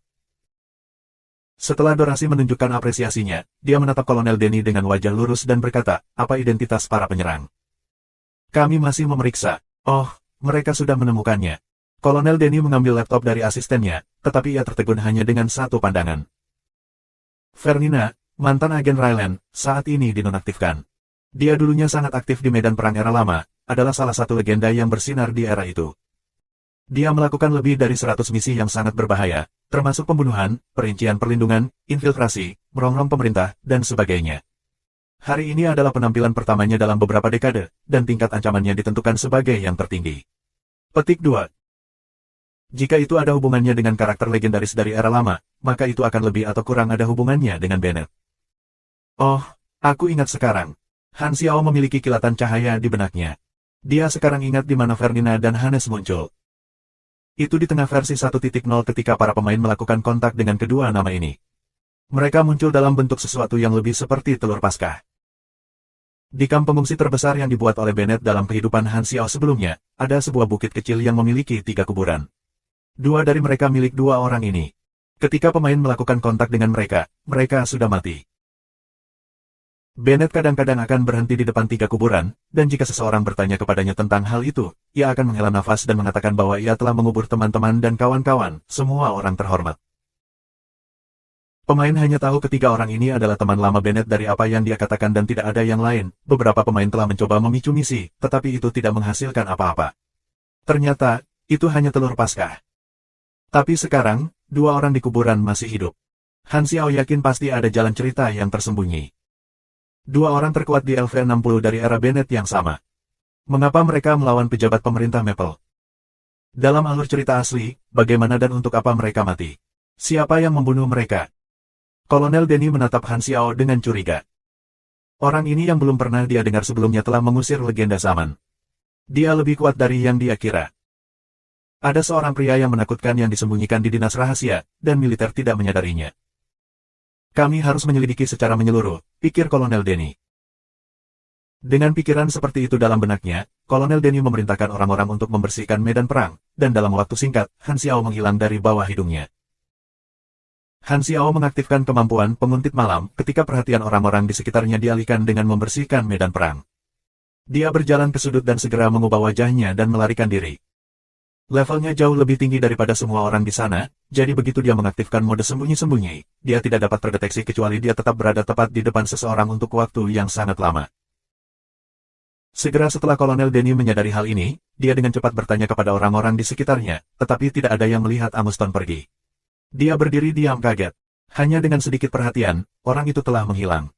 Setelah Dorasi menunjukkan apresiasinya, dia menatap Kolonel Denny dengan wajah lurus dan berkata, "Apa identitas para penyerang?" "Kami masih memeriksa." "Oh, mereka sudah menemukannya." Kolonel Denny mengambil laptop dari asistennya, tetapi ia tertegun hanya dengan satu pandangan. Fernina, mantan agen Ryland, saat ini dinonaktifkan. Dia dulunya sangat aktif di medan perang era lama, adalah salah satu legenda yang bersinar di era itu. Dia melakukan lebih dari 100 misi yang sangat berbahaya, termasuk pembunuhan, perincian perlindungan, infiltrasi, merongrong pemerintah, dan sebagainya. Hari ini adalah penampilan pertamanya dalam beberapa dekade, dan tingkat ancamannya ditentukan sebagai yang tertinggi. Petik 2. Jika itu ada hubungannya dengan karakter legendaris dari era lama, maka itu akan lebih atau kurang ada hubungannya dengan Bennett. Oh, aku ingat sekarang. Han Xiao memiliki kilatan cahaya di benaknya. Dia sekarang ingat di mana Fernina dan Hannes muncul. Itu di tengah versi 1.0 ketika para pemain melakukan kontak dengan kedua nama ini. Mereka muncul dalam bentuk sesuatu yang lebih seperti telur Paskah. Di kamp pengungsi terbesar yang dibuat oleh Bennett dalam kehidupan Han Xiao sebelumnya, ada sebuah bukit kecil yang memiliki 3 kuburan. 2 dari mereka milik 2 orang ini. Ketika pemain melakukan kontak dengan mereka, mereka sudah mati. Bennett kadang-kadang akan berhenti di depan 3 kuburan, dan jika seseorang bertanya kepadanya tentang hal itu, ia akan menghela nafas dan mengatakan bahwa ia telah mengubur teman-teman dan kawan-kawan, semua orang terhormat. Pemain hanya tahu ketiga orang ini adalah teman lama Bennett dari apa yang dia katakan dan tidak ada yang lain. Beberapa pemain telah mencoba memicu misi, tetapi itu tidak menghasilkan apa-apa. Ternyata, itu hanya telur Paskah. Tapi sekarang, 2 orang di kuburan masih hidup. Han Xiao yakin pasti ada jalan cerita yang tersembunyi. 2 orang terkuat di LV-60 dari era Bennett yang sama. Mengapa mereka melawan pejabat pemerintah Maple? Dalam alur cerita asli, bagaimana dan untuk apa mereka mati? Siapa yang membunuh mereka? Kolonel Denny menatap Han Xiao dengan curiga. Orang ini yang belum pernah dia dengar sebelumnya telah mengusir legenda zaman. Dia lebih kuat dari yang dia kira. Ada seorang pria yang menakutkan yang disembunyikan di dinas rahasia, dan militer tidak menyadarinya. Kami harus menyelidiki secara menyeluruh, pikir Kolonel Denny. Dengan pikiran seperti itu dalam benaknya, Kolonel Denny memerintahkan orang-orang untuk membersihkan medan perang, dan dalam waktu singkat, Han Xiao menghilang dari bawah hidungnya. Han Xiao mengaktifkan kemampuan penguntit malam ketika perhatian orang-orang di sekitarnya dialihkan dengan membersihkan medan perang. Dia berjalan ke sudut dan segera mengubah wajahnya dan melarikan diri. Levelnya jauh lebih tinggi daripada semua orang di sana, jadi begitu dia mengaktifkan mode sembunyi-sembunyi, dia tidak dapat terdeteksi kecuali dia tetap berada tepat di depan seseorang untuk waktu yang sangat lama. Segera setelah Kolonel Denny menyadari hal ini, dia dengan cepat bertanya kepada orang-orang di sekitarnya, tetapi tidak ada yang melihat Amuston pergi. Dia berdiri diam kaget. Hanya dengan sedikit perhatian, orang itu telah menghilang.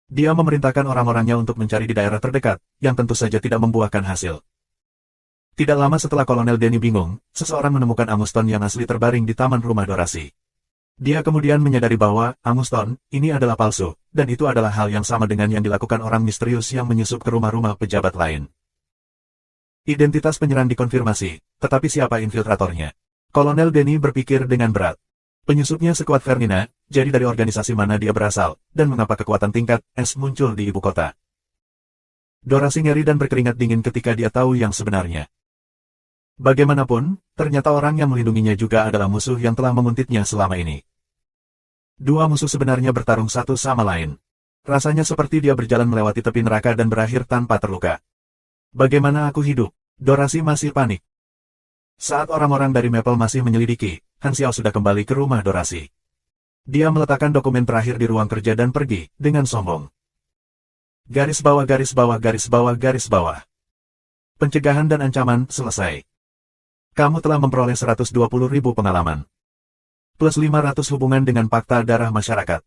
Dia memerintahkan orang-orangnya untuk mencari di daerah terdekat, yang tentu saja tidak membuahkan hasil. Tidak lama setelah Kolonel Denny bingung, seseorang menemukan Amuston yang asli terbaring di taman rumah Dorasi. Dia kemudian menyadari bahwa, Amuston, ini adalah palsu, dan itu adalah hal yang sama dengan yang dilakukan orang misterius yang menyusup ke rumah-rumah pejabat lain. Identitas penyerang dikonfirmasi, tetapi siapa infiltratornya? Kolonel Denny berpikir dengan berat. Penyusupnya sekuat Ferdinand, jadi dari organisasi mana dia berasal, dan mengapa kekuatan tingkat S muncul di ibu kota? Dorasi ngeri dan berkeringat dingin ketika dia tahu yang sebenarnya. Bagaimanapun, ternyata orang yang melindunginya juga adalah musuh yang telah menguntitnya selama ini. 2 musuh sebenarnya bertarung satu sama lain. Rasanya seperti dia berjalan melewati tepi neraka dan berakhir tanpa terluka. Bagaimana aku hidup? Dorasi masih panik. Saat orang-orang dari Maple masih menyelidiki, Han Xiao sudah kembali ke rumah Dorasi. Dia meletakkan dokumen terakhir di ruang kerja dan pergi, dengan sombong. Garis bawah garis bawah garis bawah garis bawah. Pencegahan dan ancaman, selesai. Kamu telah memperoleh 120.000 pengalaman. Plus 500 hubungan dengan Fakta Darah Masyarakat.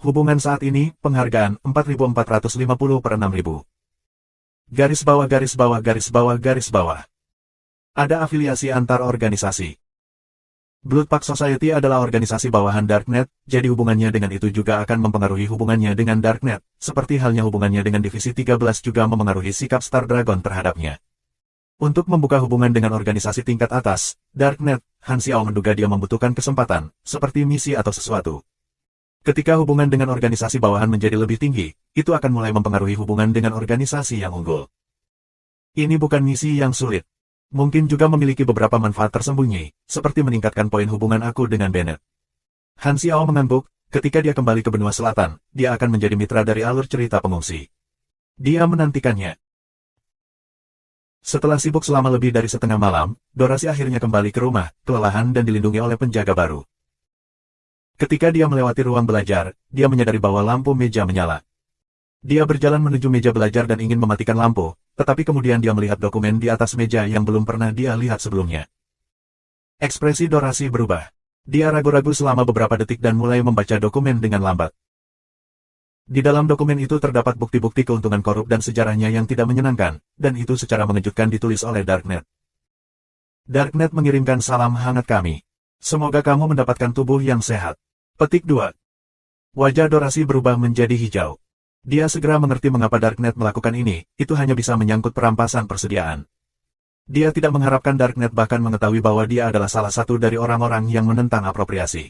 Hubungan saat ini, penghargaan, 4.450 per 6.000. Garis bawah garis bawah garis bawah garis bawah. Ada afiliasi antar organisasi. Bloodpact Society adalah organisasi bawahan Darknet, jadi hubungannya dengan itu juga akan mempengaruhi hubungannya dengan Darknet, seperti halnya hubungannya dengan Divisi 13 juga memengaruhi sikap Star Dragon terhadapnya. Untuk membuka hubungan dengan organisasi tingkat atas, Darknet, Han Xiao menduga dia membutuhkan kesempatan, seperti misi atau sesuatu. Ketika hubungan dengan organisasi bawahan menjadi lebih tinggi, itu akan mulai mempengaruhi hubungan dengan organisasi yang unggul. Ini bukan misi yang sulit. Mungkin juga memiliki beberapa manfaat tersembunyi, seperti meningkatkan poin hubungan aku dengan Bennett. Han Xiao mengangguk, ketika dia kembali ke benua selatan, dia akan menjadi mitra dari alur cerita pengungsi. Dia menantikannya. Setelah sibuk selama lebih dari setengah malam, Dorasi akhirnya kembali ke rumah, kelelahan dan dilindungi oleh penjaga baru. Ketika dia melewati ruang belajar, dia menyadari bahwa lampu meja menyala. Dia berjalan menuju meja belajar dan ingin mematikan lampu, tetapi kemudian dia melihat dokumen di atas meja yang belum pernah dia lihat sebelumnya. Ekspresi Dorasi berubah. Dia ragu-ragu selama beberapa detik dan mulai membaca dokumen dengan lambat. Di dalam dokumen itu terdapat bukti-bukti keuntungan korup dan sejarahnya yang tidak menyenangkan, dan itu secara mengejutkan ditulis oleh Darknet. Darknet mengirimkan salam hangat kami. Semoga kamu mendapatkan tubuh yang sehat. Petik 2. Wajah Dorasi berubah menjadi hijau. Dia segera mengerti mengapa Darknet melakukan ini, itu hanya bisa menyangkut perampasan persediaan. Dia tidak mengharapkan Darknet bahkan mengetahui bahwa dia adalah salah satu dari orang-orang yang menentang apropriasi.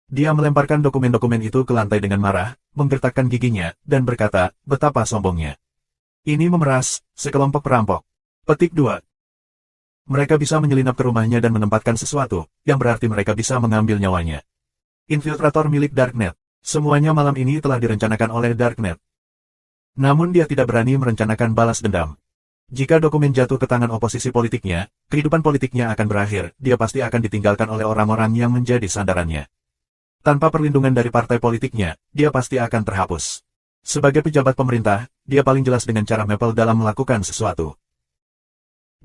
Dia melemparkan dokumen-dokumen itu ke lantai dengan marah, menggertakkan giginya, dan berkata, betapa sombongnya. Ini memeras, sekelompok perampok. Petik 2. Mereka bisa menyelinap ke rumahnya dan menempatkan sesuatu, yang berarti mereka bisa mengambil nyawanya. Infiltrator milik Darknet. Semuanya malam ini telah direncanakan oleh Darknet. Namun dia tidak berani merencanakan balas dendam. Jika dokumen jatuh ke tangan oposisi politiknya, kehidupan politiknya akan berakhir, dia pasti akan ditinggalkan oleh orang-orang yang menjadi sandarannya. Tanpa perlindungan dari partai politiknya, dia pasti akan terhapus. Sebagai pejabat pemerintah, dia paling jelas dengan cara Maple dalam melakukan sesuatu.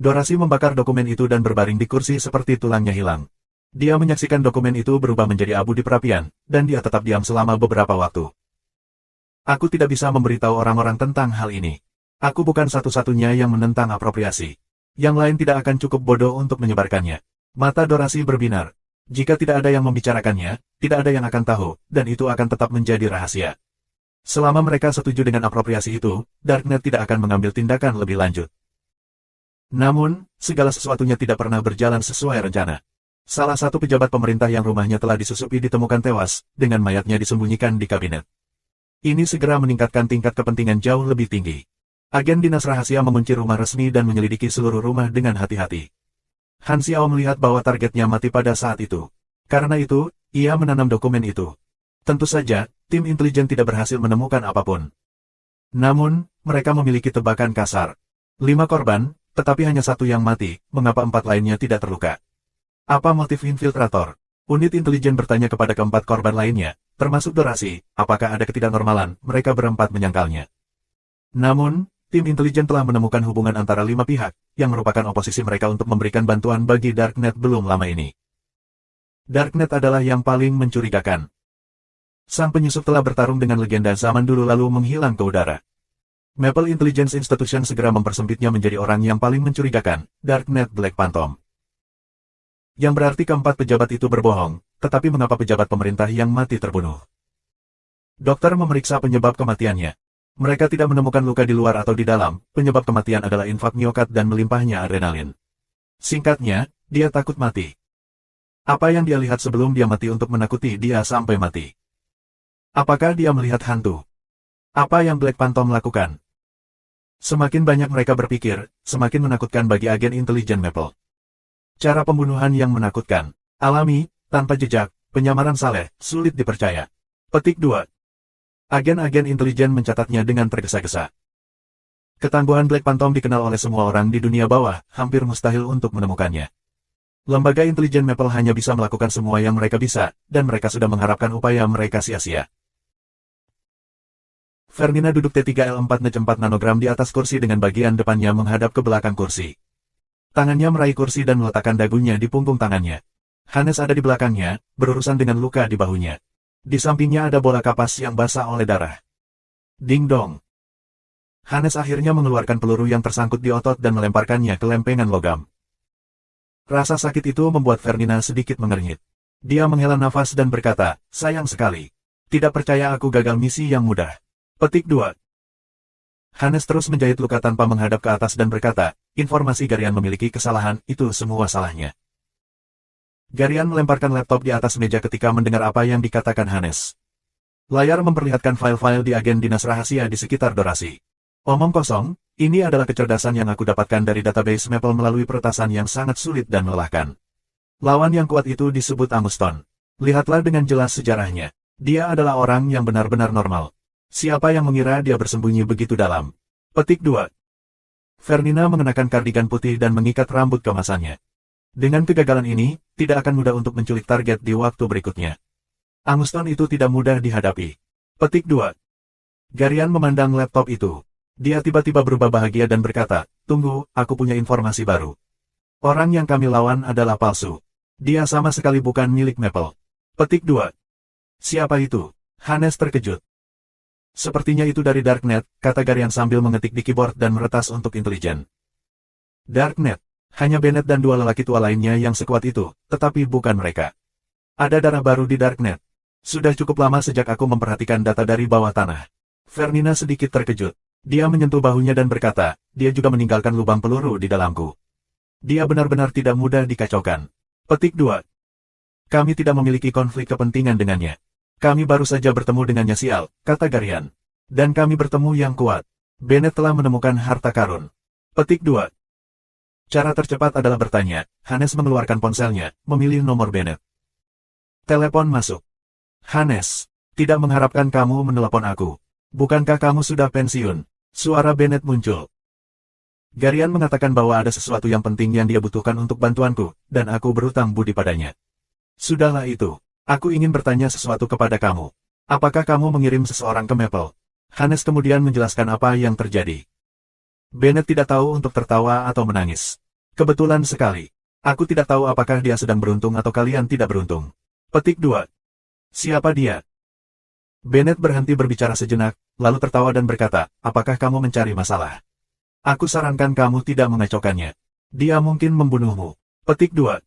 Dorasi membakar dokumen itu dan berbaring di kursi seperti tulangnya hilang. Dia menyaksikan dokumen itu berubah menjadi abu di perapian, dan dia tetap diam selama beberapa waktu. Aku tidak bisa memberitahu orang-orang tentang hal ini. Aku bukan satu-satunya yang menentang apropriasi. Yang lain tidak akan cukup bodoh untuk menyebarkannya. Mata Dorasi berbinar. Jika tidak ada yang membicarakannya, tidak ada yang akan tahu, dan itu akan tetap menjadi rahasia. Selama mereka setuju dengan apropriasi itu, Darknet tidak akan mengambil tindakan lebih lanjut. Namun, segala sesuatunya tidak pernah berjalan sesuai rencana. Salah satu pejabat pemerintah yang rumahnya telah disusupi ditemukan tewas, dengan mayatnya disembunyikan di kabinet. Ini segera meningkatkan tingkat kepentingan jauh lebih tinggi. Agen dinas rahasia mengunci rumah resmi dan menyelidiki seluruh rumah dengan hati-hati. Han Xiao melihat bahwa targetnya mati pada saat itu. Karena itu, ia menanam dokumen itu. Tentu saja, tim intelijen tidak berhasil menemukan apapun. Namun, mereka memiliki tebakan kasar. 5 korban, tetapi hanya 1 yang mati, mengapa 4 lainnya tidak terluka? Apa motif infiltrator? Unit intelijen bertanya kepada keempat korban lainnya, termasuk Dorasi, apakah ada ketidaknormalan, mereka berempat menyangkalnya. Namun, tim intelijen telah menemukan hubungan antara 5 pihak, yang merupakan oposisi mereka untuk memberikan bantuan bagi Darknet belum lama ini. Darknet adalah yang paling mencurigakan. Sang penyusup telah bertarung dengan legenda zaman dulu lalu menghilang ke udara. Maple Intelligence Institution segera mempersempitnya menjadi orang yang paling mencurigakan, Darknet Black Phantom. Yang berarti keempat pejabat itu berbohong, tetapi mengapa pejabat pemerintah yang mati terbunuh? Dokter memeriksa penyebab kematiannya. Mereka tidak menemukan luka di luar atau di dalam, penyebab kematian adalah infak miokard dan melimpahnya adrenalin. Singkatnya, dia takut mati. Apa yang dia lihat sebelum dia mati untuk menakuti dia sampai mati? Apakah dia melihat hantu? Apa yang Black Phantom lakukan? Semakin banyak mereka berpikir, semakin menakutkan bagi agen intelijen Maple. Cara pembunuhan yang menakutkan, alami, tanpa jejak, penyamaran saleh, sulit dipercaya. Petik 2. Agen-agen intelijen mencatatnya dengan tergesa-gesa. Ketangguhan Black Phantom dikenal oleh semua orang di dunia bawah, hampir mustahil untuk menemukannya. Lembaga intelijen Maple hanya bisa melakukan semua yang mereka bisa, dan mereka sudah mengharapkan upaya mereka sia-sia. Fernina duduk T3L4-4 nanogram di atas kursi dengan bagian depannya menghadap ke belakang kursi. Tangannya meraih kursi dan meletakkan dagunya di punggung tangannya. Hannes ada di belakangnya, berurusan dengan luka di bahunya. Di sampingnya ada bola kapas yang basah oleh darah. Ding dong. Hannes akhirnya mengeluarkan peluru yang tersangkut di otot dan melemparkannya ke lempengan logam. Rasa sakit itu membuat Fernina sedikit mengernyit. Dia menghela nafas dan berkata, sayang sekali. Tidak percaya aku gagal misi yang mudah. Petik 2. Hannes terus menjahit luka tanpa menghadap ke atas dan berkata, informasi Garian memiliki kesalahan, itu semua salahnya. Garian melemparkan laptop di atas meja ketika mendengar apa yang dikatakan Hannes. Layar memperlihatkan file-file di agen dinas rahasia di sekitar Dorasi. Omong kosong, ini adalah kecerdasan yang aku dapatkan dari database Maple melalui peretasan yang sangat sulit dan melelahkan. Lawan yang kuat itu disebut Anguston. Lihatlah dengan jelas sejarahnya. Dia adalah orang yang benar-benar normal. Siapa yang mengira dia bersembunyi begitu dalam? Petik 2. Fernina mengenakan kardigan putih dan mengikat rambut kemasannya. Dengan kegagalan ini, tidak akan mudah untuk menculik target di waktu berikutnya. Anguston itu tidak mudah dihadapi. Petik 2. Garian memandang laptop itu. Dia tiba-tiba berubah bahagia dan berkata, tunggu, aku punya informasi baru. Orang yang kami lawan adalah palsu. Dia sama sekali bukan milik Maple. Petik 2. Siapa itu? Hannes terkejut. Sepertinya itu dari Darknet, kata Garian sambil mengetik di keyboard dan meretas untuk intelijen. Darknet. Hanya Bennett dan 2 lelaki tua lainnya yang sekuat itu, tetapi bukan mereka. Ada darah baru di Darknet. Sudah cukup lama sejak aku memperhatikan data dari bawah tanah. Fernina sedikit terkejut. Dia menyentuh bahunya dan berkata, dia juga meninggalkan lubang peluru di dalamku. Dia benar-benar tidak mudah dikacaukan. Petik 2. Kami tidak memiliki konflik kepentingan dengannya. Kami baru saja bertemu dengannya sial, kata Garian. Dan kami bertemu yang kuat. Bennett telah menemukan harta karun. Petik 2. Cara tercepat adalah bertanya. Hannes mengeluarkan ponselnya, memilih nomor Bennett. Telepon masuk. Hannes, tidak mengharapkan kamu menelepon aku. Bukankah kamu sudah pensiun? Suara Bennett muncul. Garian mengatakan bahwa ada sesuatu yang penting yang dia butuhkan untuk bantuanku, dan aku berutang budi padanya. Sudahlah itu. Aku ingin bertanya sesuatu kepada kamu. Apakah kamu mengirim seseorang ke Maple? Hannes kemudian menjelaskan apa yang terjadi. Bennett tidak tahu untuk tertawa atau menangis. Kebetulan sekali. Aku tidak tahu apakah dia sedang beruntung atau kalian tidak beruntung. Petik 2. Siapa dia? Bennett berhenti berbicara sejenak, lalu tertawa dan berkata, apakah kamu mencari masalah? Aku sarankan kamu tidak mengacaukannya. Dia mungkin membunuhmu. Petik 2.